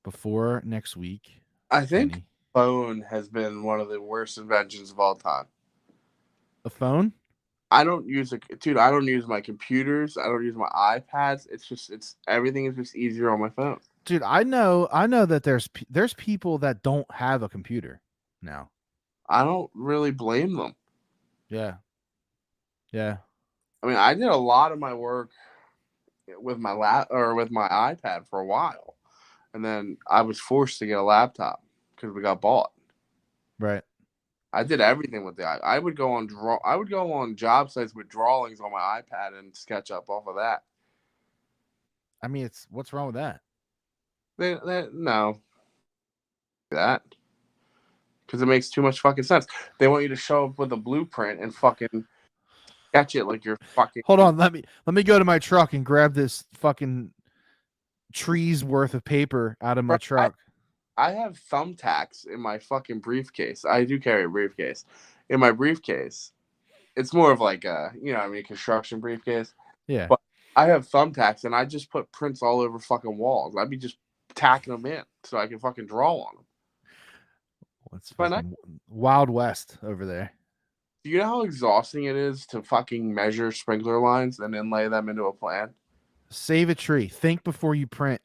S1: before next week,
S2: I think
S1: Kenny.
S2: phone has been one of the worst inventions of all time.
S1: A phone?
S2: I don't use dude. I don't use my computers. I don't use my iPads. It's everything is just easier on my phone.
S1: Dude, I know that there's people that don't have a computer now.
S2: I don't really blame them.
S1: Yeah. Yeah.
S2: I mean, I did a lot of my work with my with my iPad for a while, and then I was forced to get a laptop because we got bought.
S1: Right.
S2: I did everything with the I would go on I would go on job sites with drawings on my iPad and sketch up off of that.
S1: I mean, what's wrong with that?
S2: No, that because it makes too much fucking sense. They want you to show up with a blueprint and fucking sketch it like you're fucking.
S1: Hold on, let me go to my truck and grab this fucking trees worth of paper out of my truck.
S2: I have thumbtacks in my fucking briefcase. I do carry a briefcase. In my briefcase, it's more of like a construction briefcase.
S1: Yeah.
S2: But I have thumbtacks and I just put prints all over fucking walls. I'd be just tacking them in so I can fucking draw on them.
S1: What's fucking Wild West over there?
S2: Do you know how exhausting it is to fucking measure sprinkler lines and then lay them into a plan?
S1: Save a tree. Think before you print.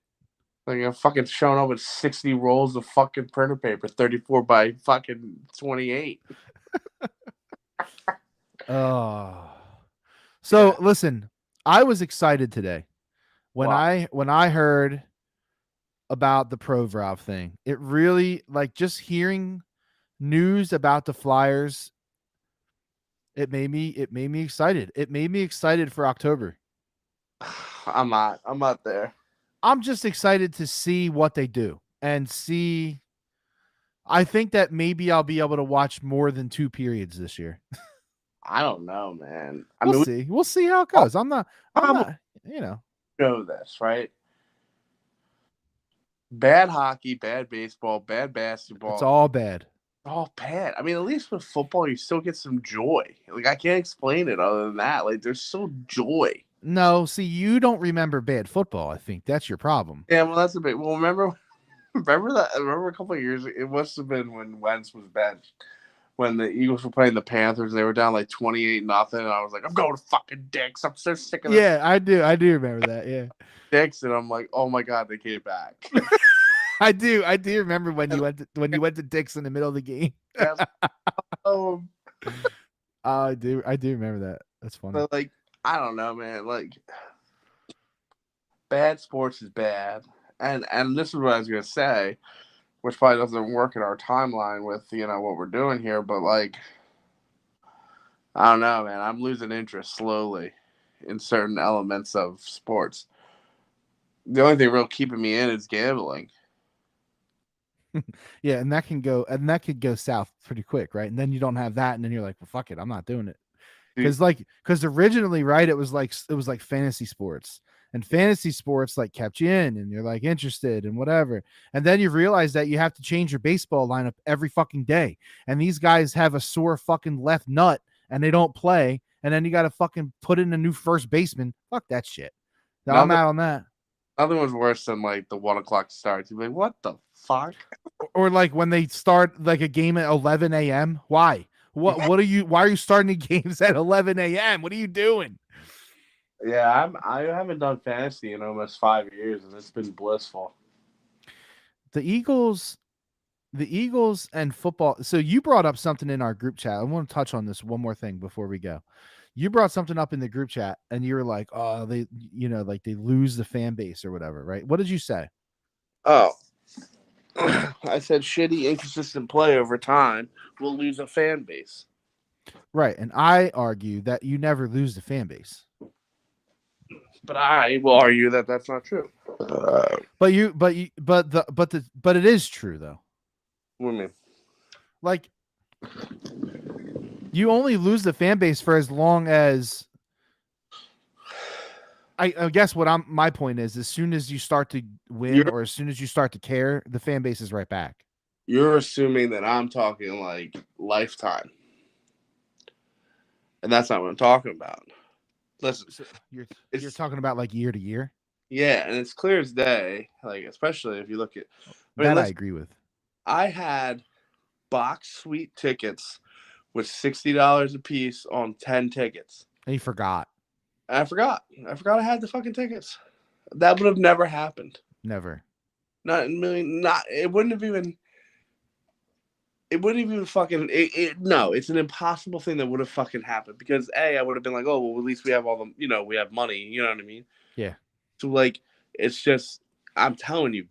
S2: Like I'm fucking showing up with 60 rolls of fucking printer paper, 34 by fucking 28.
S1: Oh. So listen, I was excited today when
S2: Wow.
S1: I heard about the Provorov thing. It really just hearing news about the Flyers. It made me excited. It made me excited for October.
S2: I'm not there.
S1: I'm just excited to see what they do and see. I think that maybe I'll be able to watch more than 2 periods this year.
S2: I don't know, man. I
S1: We'll
S2: mean,
S1: see. We'll see how it
S2: we
S1: goes. I'm not. I'm
S2: probably
S1: not. You know.
S2: know this, right? Bad hockey, bad baseball, bad
S1: It's
S2: basketball.
S1: all bad.
S2: Oh, bad. I mean, at least with football, you still get some joy. Like, I can't explain it other than that. Like, there's still joy.
S1: No, see, you don't remember bad football. I think that's your problem.
S2: Yeah, well, that's a bit. Well, remember a couple of years. It must have been when Wentz was benched. When the Eagles were playing the Panthers, they were down like 28-0, and I was like, I'm going to fucking Dicks. I'm so sick of this
S1: Yeah, I do. I do remember that. Yeah,
S2: Dicks, and I'm like, oh my god, they came back.
S1: I do. I do remember when
S2: And
S1: you went to Dick's in the middle of the game.
S2: yes, oh,
S1: I do. I do remember that. That's funny.
S2: but like, I don't know, man. Like, bad sports is bad, and this is what I was gonna say, which probably doesn't work in our timeline with what we're doing here, but like, I don't know, man. I'm losing interest slowly in certain elements of sports. The only thing real keeping me in is gambling.
S1: Yeah, and that could go south pretty quick, right? And then you don't have that, and then you're like, well, fuck it, I'm not doing it.
S2: Dude,
S1: Because originally, right, it was like fantasy sports, and fantasy sports like kept you in, and you're like interested and whatever. And then you realize that you have to change your baseball lineup every fucking day, and these guys have a sore fucking left nut, and they don't play, and then you got to fucking put in a new first baseman. Fuck that shit. Now I'm
S2: nothing,
S1: out on that.
S2: nothing was worse than like the 1 o'clock starts. You'd be like, what the fuck?
S1: Or like when they start like a game at 11 a.m. Why? What are you? Why are you starting the games at 11 a.m.? What are you doing?
S2: Yeah, I haven't done fantasy in almost 5 years, and it's been blissful.
S1: The Eagles, the Eagles and football. So you brought up something in our group chat. I want to touch on this one more thing before we go. You brought something up in the group chat, and you were like, "Oh, they, like they lose the fan base or whatever." Right? What did you say?
S2: Oh, I said shitty, inconsistent play over time will lose a fan base.
S1: Right, and I argue that you never lose the fan base.
S2: But I will argue that that's not true.
S1: But it is true though.
S2: What do you mean?
S1: Like you only lose the fan base for as long as I guess my point is as soon as you start to win
S2: You're
S1: or as soon as you start to care, the fan base is right back.
S2: you're assuming that I'm talking like lifetime, and that's not what I'm talking about. Listen,
S1: So you're
S2: it's
S1: talking about like year to year.
S2: yeah, and it's clear as day. Like especially if you look at, I mean,
S1: That I
S2: listen,
S1: agree with.
S2: I had box suite tickets with $60 a piece on 10 tickets.
S1: And you forgot.
S2: And I forgot. I forgot I had the fucking tickets. That would have never happened.
S1: Never.
S2: Not in a million. Not. It wouldn't have even. It wouldn't even fucking. No, it's an impossible thing that would have fucking happened because I would have been like, oh well, at least we have all the. We have money. You know what I mean?
S1: Yeah.
S2: So like, it's just. I'm telling you,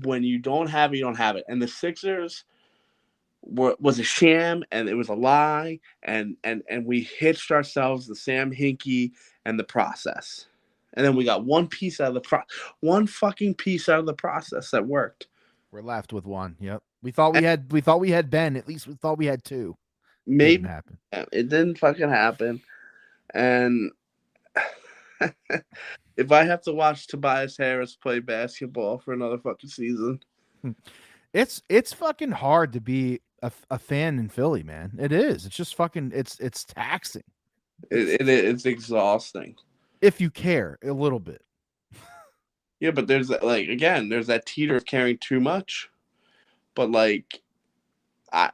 S2: when you don't have it, you don't have it. And the Sixers was a sham and it was a lie and we hitched ourselves the Sam Hinkie and the process. And then we got one fucking piece out of the process that worked.
S1: We're left with one. Yep. We thought we had Ben. At least we thought we had two. Didn't
S2: Maybe
S1: happen.
S2: it didn't fucking happen. And if I have to watch Tobias Harris play basketball for another fucking season,
S1: It's fucking hard to be a fan in Philly, man. It is. It's just fucking it's taxing.
S2: it's exhausting.
S1: If you care a little bit.
S2: Yeah, but there's there's that teeter of caring too much. But like, I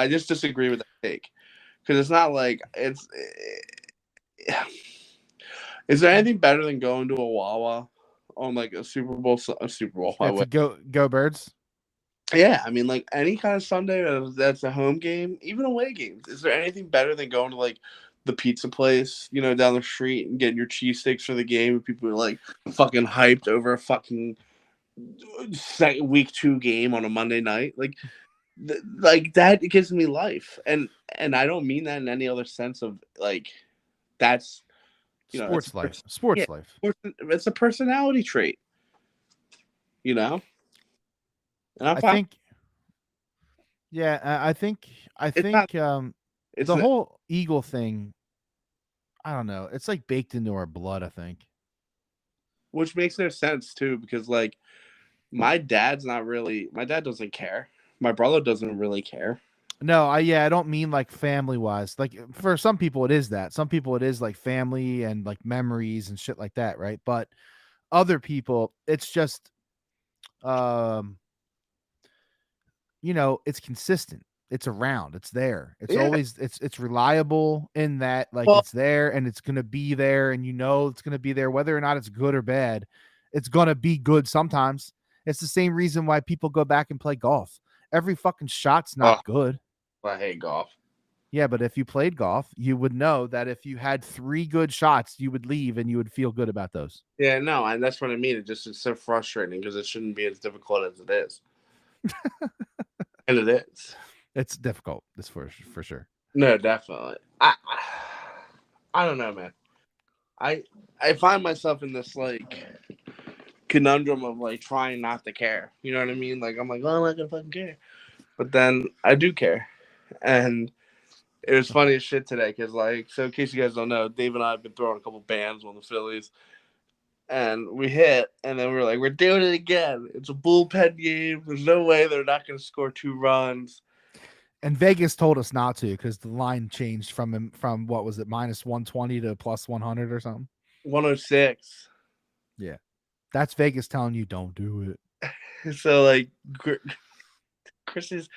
S2: just disagree with that take because it's not like it's. Is there anything better than going to a Wawa on like a Super Bowl? A Super Bowl,
S1: Yeah, to go Birds.
S2: Yeah, I mean, like any kind of Sunday that's a home game, even away games. Is there anything better than going to like the pizza place, down the street and getting your cheesesteaks for the game? And people are like fucking hyped over a fucking week 2 game on a Monday night, like that. It gives me life, and I don't mean that in any other sense of like that's
S1: Sports life.
S2: yeah,
S1: Sports life.
S2: it's a personality trait, and I'm
S1: I
S2: fine.
S1: think. Yeah, I think.
S2: It's not It's
S1: The whole Eagle thing, I don't know. It's like baked into our blood, I think.
S2: which makes no sense too, because like my dad doesn't care. My brother doesn't really care.
S1: No, I don't mean like family wise. Like for some people it is that. Some people it is like family and like memories and shit like that, right? But other people, it's just um it's consistent. It's around. It's there. It's
S2: Yeah.
S1: always it's reliable in that like
S2: Well,
S1: it's there and it's gonna be there and it's gonna be there whether or not it's good or bad. It's gonna be good sometimes. It's the same reason why people go back and play golf. Every fucking shot's
S2: oh,
S1: not good.
S2: I hate golf.
S1: Yeah, but if you played golf, you would know that if you had 3 good shots, you would leave and you would feel good about those.
S2: Yeah, no, and that's what I mean. It's so frustrating because it shouldn't be as difficult as it is, and it is.
S1: It's difficult. This for sure.
S2: No, definitely. I don't know, man. I I find myself in this like conundrum of like trying not to care. You know what I mean? Like I'm like, oh, I'm not gonna fucking care, but then I do care, and it was funny as shit today because like, so in case you guys don't know, Dave and I have been throwing a couple bands on the Phillies, and we hit, and then we're like, we're doing it again. It's a bullpen game. There's no way they're not gonna score 2 runs.
S1: And Vegas told us not to because the line changed from what was it -120 to +100 or something.
S2: 106.
S1: Yeah, that's Vegas telling you don't do
S2: it. So like, Chrissy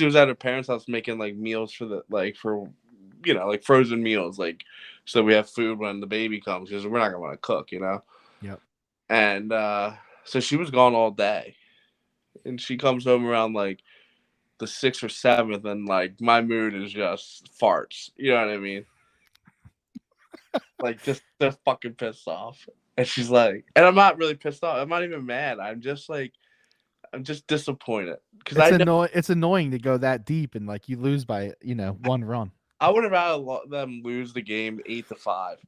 S2: was at her parents' house making like meals for like frozen meals, like so we have food when the baby comes because we're not gonna want to cook,
S1: Yep.
S2: And so she was gone all day, and she comes home around like the 6th or 7th, and like my mood is just farts. You know what I mean? Like just so fucking pissed off. And she's like, and I'm not really pissed off. I'm not even mad. I'm just disappointed because
S1: It's annoying to go that deep and like you lose by 1 run.
S2: I would have rather them lose the game 8-5.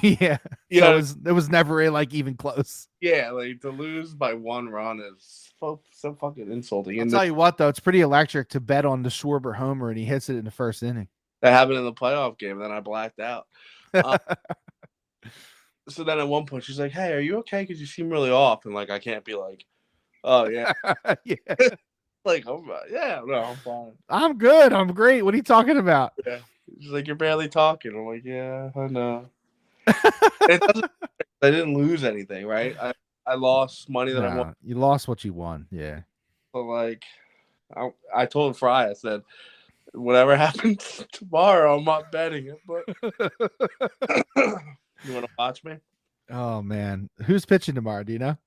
S1: Yeah. So it was never like even close.
S2: Yeah, like to lose by 1 run is so fucking insulting.
S1: I'll tell you what though, it's pretty electric to bet on the Schwarber homer and he hits it in the first inning.
S2: That happened in the playoff game, and then I blacked out. So then at one point she's like, "Hey, are you okay? Because you seem really off." And like I can't be like, "Oh yeah."
S1: Yeah.
S2: Like, oh yeah, no, I'm fine.
S1: I'm good. I'm great. What are you talking about?
S2: Yeah. She's like, "You're barely talking." I'm like, "Yeah, I know." I didn't lose anything, right? I lost money that I won.
S1: You lost what you won. Yeah.
S2: So like, I told Fry, I said, whatever happens tomorrow, I'm not betting it. But you want to watch me?
S1: Oh man, who's pitching tomorrow? Do you know?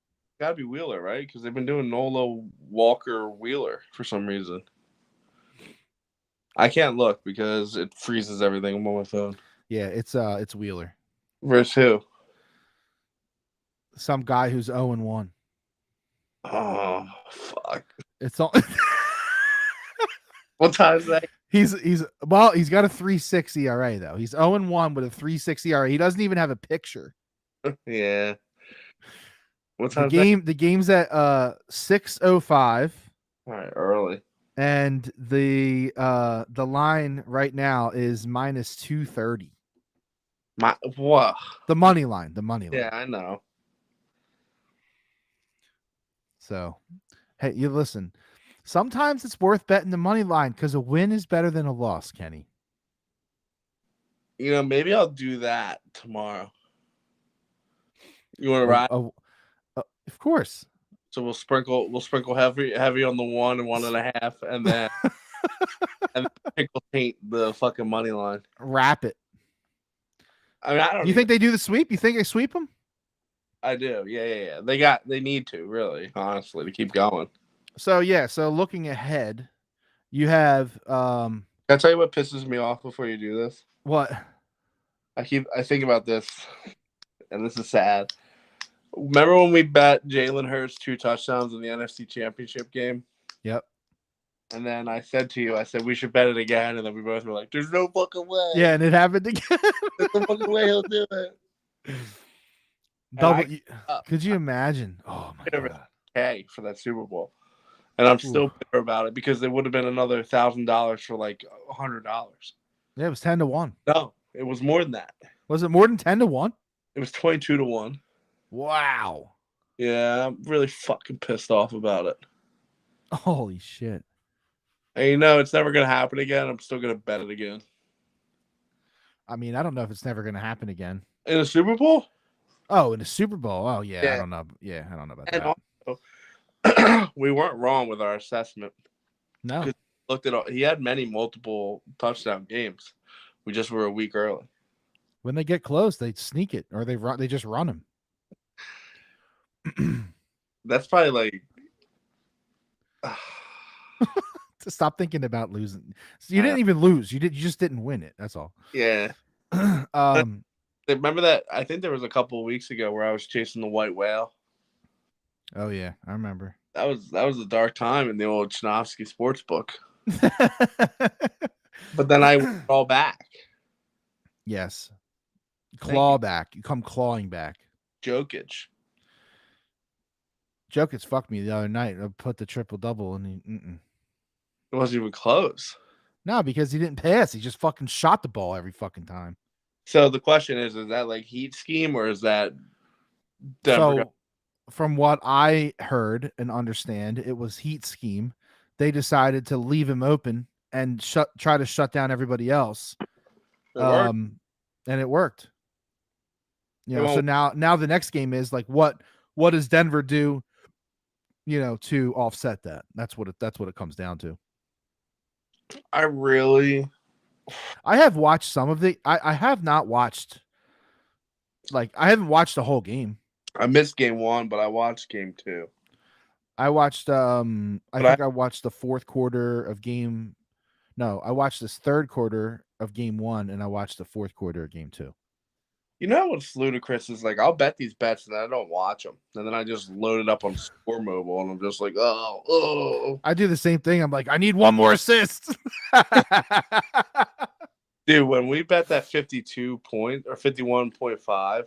S2: Gotta be Wheeler, right? Because they've been doing Nolo, Walker, Wheeler for some reason. I can't look because it freezes everything. I'm on my phone.
S1: Yeah, it's Wheeler.
S2: Versus who?
S1: Some guy who's 0-1.
S2: Oh fuck!
S1: It's all.
S2: What time is that?
S1: He's got a 3.6 ERA though. He's 0-1 with a 3.6 ERA. He doesn't even have a picture.
S2: Yeah. What
S1: The
S2: time?
S1: game's at 6:05.
S2: All right, early.
S1: And the line right now is -230.
S2: What?
S1: The money line.
S2: Yeah, I know.
S1: So, hey, you listen. Sometimes it's worth betting the money line because a win is better than a loss, Kenny.
S2: Maybe I'll do that tomorrow. You want to ride?
S1: Of course.
S2: So we'll sprinkle heavy on the 1 and 1.5, and then pickle paint the fucking money line.
S1: Wrap it.
S2: I mean, I don't.
S1: You think they do the sweep? You think they sweep them?
S2: I do. Yeah. They need to, really, honestly, to keep going.
S1: So looking ahead, you have
S2: Can I tell you what pisses me off before you do this?
S1: What?
S2: I think about this, and this is sad. Remember when we bet Jalen Hurts 2 touchdowns in the NFC Championship game?
S1: Yep.
S2: And then I said we should bet it again, and then we both were like, "There's no fucking way."
S1: Yeah, and it happened again.
S2: There's no fucking way he'll do it.
S1: Could you imagine? Oh my god!
S2: Hey, for that Super Bowl, and I'm still bitter about it because it would have been another $1,000 for like $100.
S1: Yeah, it was 10-1.
S2: No, it was more than that.
S1: Was it more than 10-1?
S2: It was 22-1.
S1: Wow.
S2: Yeah, I'm really fucking pissed off about it.
S1: Holy shit.
S2: And it's never gonna happen again. I'm still gonna bet it again.
S1: I mean, I don't know if it's never going to happen again.
S2: In the Super Bowl?
S1: Oh, in the Super Bowl. Oh, yeah. I
S2: Yeah.
S1: don't know. Yeah, I don't know about
S2: And
S1: that.
S2: also, we weren't wrong with our assessment.
S1: No.
S2: Looked at all, he had many multiple touchdown games. We just were a week early.
S1: When they get close, they sneak it or they just run him.
S2: That's probably like
S1: To stop thinking about losing. So you didn't even lose. You just didn't win it. That's all.
S2: yeah. Remember that? I think there was a couple of weeks ago where I was chasing the white whale.
S1: Oh yeah, I remember.
S2: That was a dark time in the old Chinofsky sports book. But then I went all back.
S1: Yes. Claw back. You come clawing back.
S2: Jokic
S1: fucked me the other night. I put the triple double and
S2: it wasn't even close.
S1: No, because he didn't pass. He just fucking shot the ball every fucking time.
S2: So the question is that like heat scheme or is that Denver?
S1: So, from what I heard and understand, it was heat scheme. They decided to leave him open and try to shut down everybody else. And it worked. So now the next game is like what does Denver do, to offset that? That's what it comes down to.
S2: I
S1: have watched some of the I have not watched I haven't watched the whole game.
S2: I missed game 1, but I watched game 2.
S1: I watched I watched the fourth quarter of game. No, I watched this third quarter of game 1 and I watched the fourth quarter of game 2.
S2: You know what's ludicrous is like I'll bet these bets and I don't watch them, and then I just load it up on Score Mobile and I'm just like, oh.
S1: I do the same thing. I'm like, I need one more assist.
S2: Dude, when we bet that 52 point or 51.5,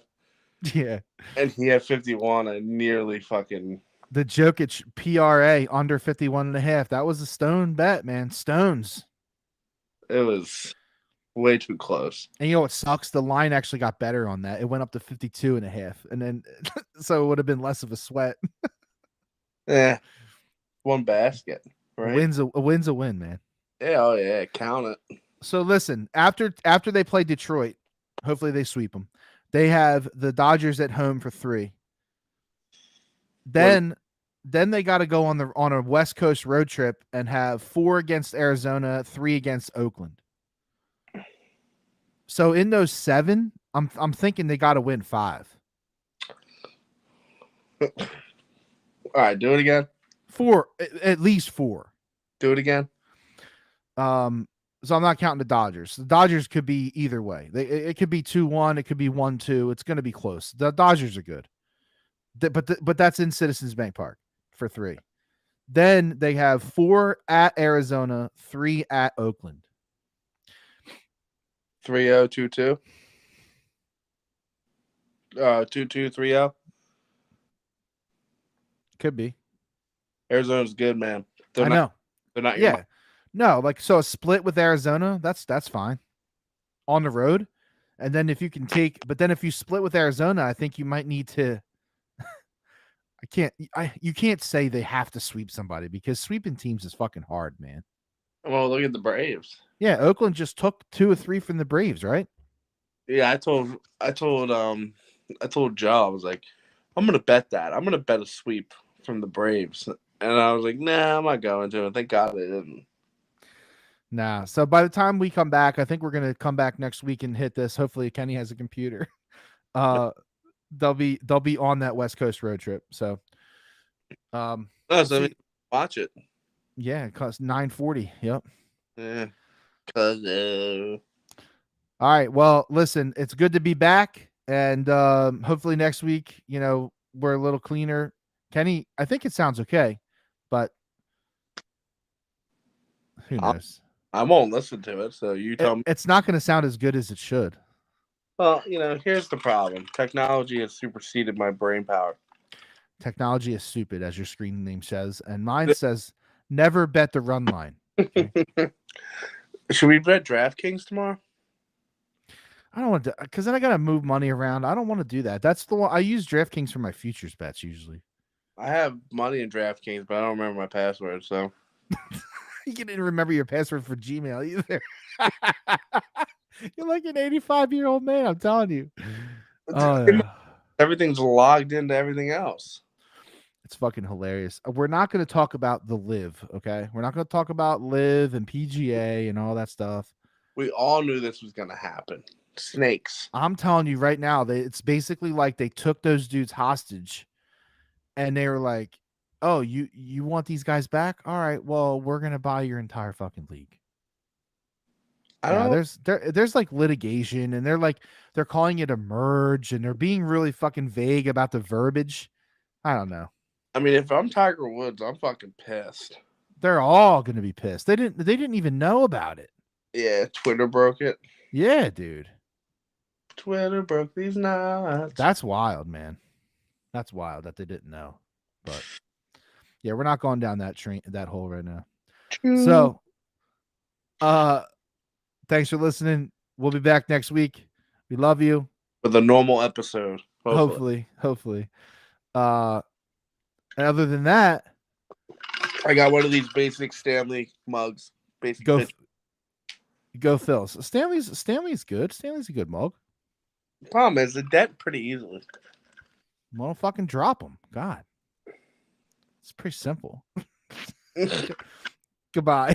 S1: yeah,
S2: and he had 51, I nearly fucking
S1: the Jokic PRA under 51.5. That was a stone bet, man. Stones.
S2: It was way too close.
S1: And you know what sucks? The line actually got better on that. It went up to 52.5. And then so it would have been less of a sweat.
S2: Yeah. One basket. Right.
S1: A win's a win, man.
S2: Yeah, oh yeah, count it.
S1: So listen, after they play Detroit, hopefully they sweep them. They have the Dodgers at home for 3. Then they got to go on a West Coast road trip and have 4 against Arizona, 3 against Oakland. So in those 7, I'm thinking they got to win 5.
S2: All right, do it again.
S1: 4, at least 4.
S2: Do it again.
S1: So I'm not counting the Dodgers. The Dodgers could be either way. It could be 2-1. It could be 1-2. It's going to be close. The Dodgers are good. But that's in Citizens Bank Park for 3. Then they have 4 at Arizona, 3 at Oakland.
S2: 3-0, 2-2. 2-2, 3-0.
S1: Could be.
S2: Arizona's good, man.
S1: I know.
S2: They're not.
S1: Yeah. No, so a split with Arizona, that's fine. On the road. And then if you split with Arizona, I think you might need to you can't say they have to sweep somebody because sweeping teams is fucking hard, man.
S2: Well, look at the Braves.
S1: Yeah, Oakland just took 2 or 3 from the Braves, right?
S2: Yeah, I told Joe, I was like, I'm gonna bet that. I'm gonna bet a sweep from the Braves. And I was like, nah, I'm not going to. And thank God they didn't.
S1: Nah. So by the time we come back, I think we're gonna come back next week and hit this. Hopefully Kenny has a computer. They'll be on that West Coast road trip. So
S2: watch it.
S1: Yeah, it costs $9.40. Yep.
S2: Yeah.
S1: All right. Well, listen, it's good to be back. And hopefully next week, we're a little cleaner. Kenny, I think it sounds okay, but who knows?
S2: I won't listen to it, so you tell me.
S1: It's not going to sound as good as it should.
S2: Well, here's the problem. Technology has superseded my brain power.
S1: Technology is stupid, as your screen name says. And mine says, never bet the run line. Okay?
S2: Should we bet DraftKings tomorrow?
S1: I don't want to, because then I got to move money around. I don't want to do that. That's the one I use DraftKings for my futures bets usually.
S2: I have money in DraftKings, but I don't remember my password. So
S1: You didn't remember your password for Gmail either. You're like an 85-year-old man. I'm telling you. Oh, yeah.
S2: everything's logged into everything else.
S1: It's fucking hilarious. We're not going to talk about the live, okay? We're not going to talk about live and PGA and all that stuff.
S2: We all knew this was going to happen. Snakes.
S1: I'm telling you right now, it's basically like they took those dudes hostage and they were like, oh, you want these guys back? All right, well, we're going to buy your entire fucking league. Yeah, there's like litigation and they're calling it a merge and they're being really fucking vague about the verbiage. I don't know.
S2: I mean, if I'm Tiger Woods, I'm fucking pissed.
S1: They're all going to be pissed. They didn't even know about it.
S2: Yeah, Twitter broke it.
S1: Yeah, dude.
S2: Twitter broke these nuts.
S1: That's wild, man. That's wild that they didn't know. But yeah, we're not going down that hole right now. So, thanks for listening. We'll be back next week. We love you.
S2: With a normal episode.
S1: Hopefully. Other than that,
S2: I got one of these basic Stanley mugs.
S1: Go Phil. Stanley's good. Stanley's a good mug.
S2: The problem is the dent pretty easily.
S1: Well, fucking drop them. God, it's pretty simple. Goodbye.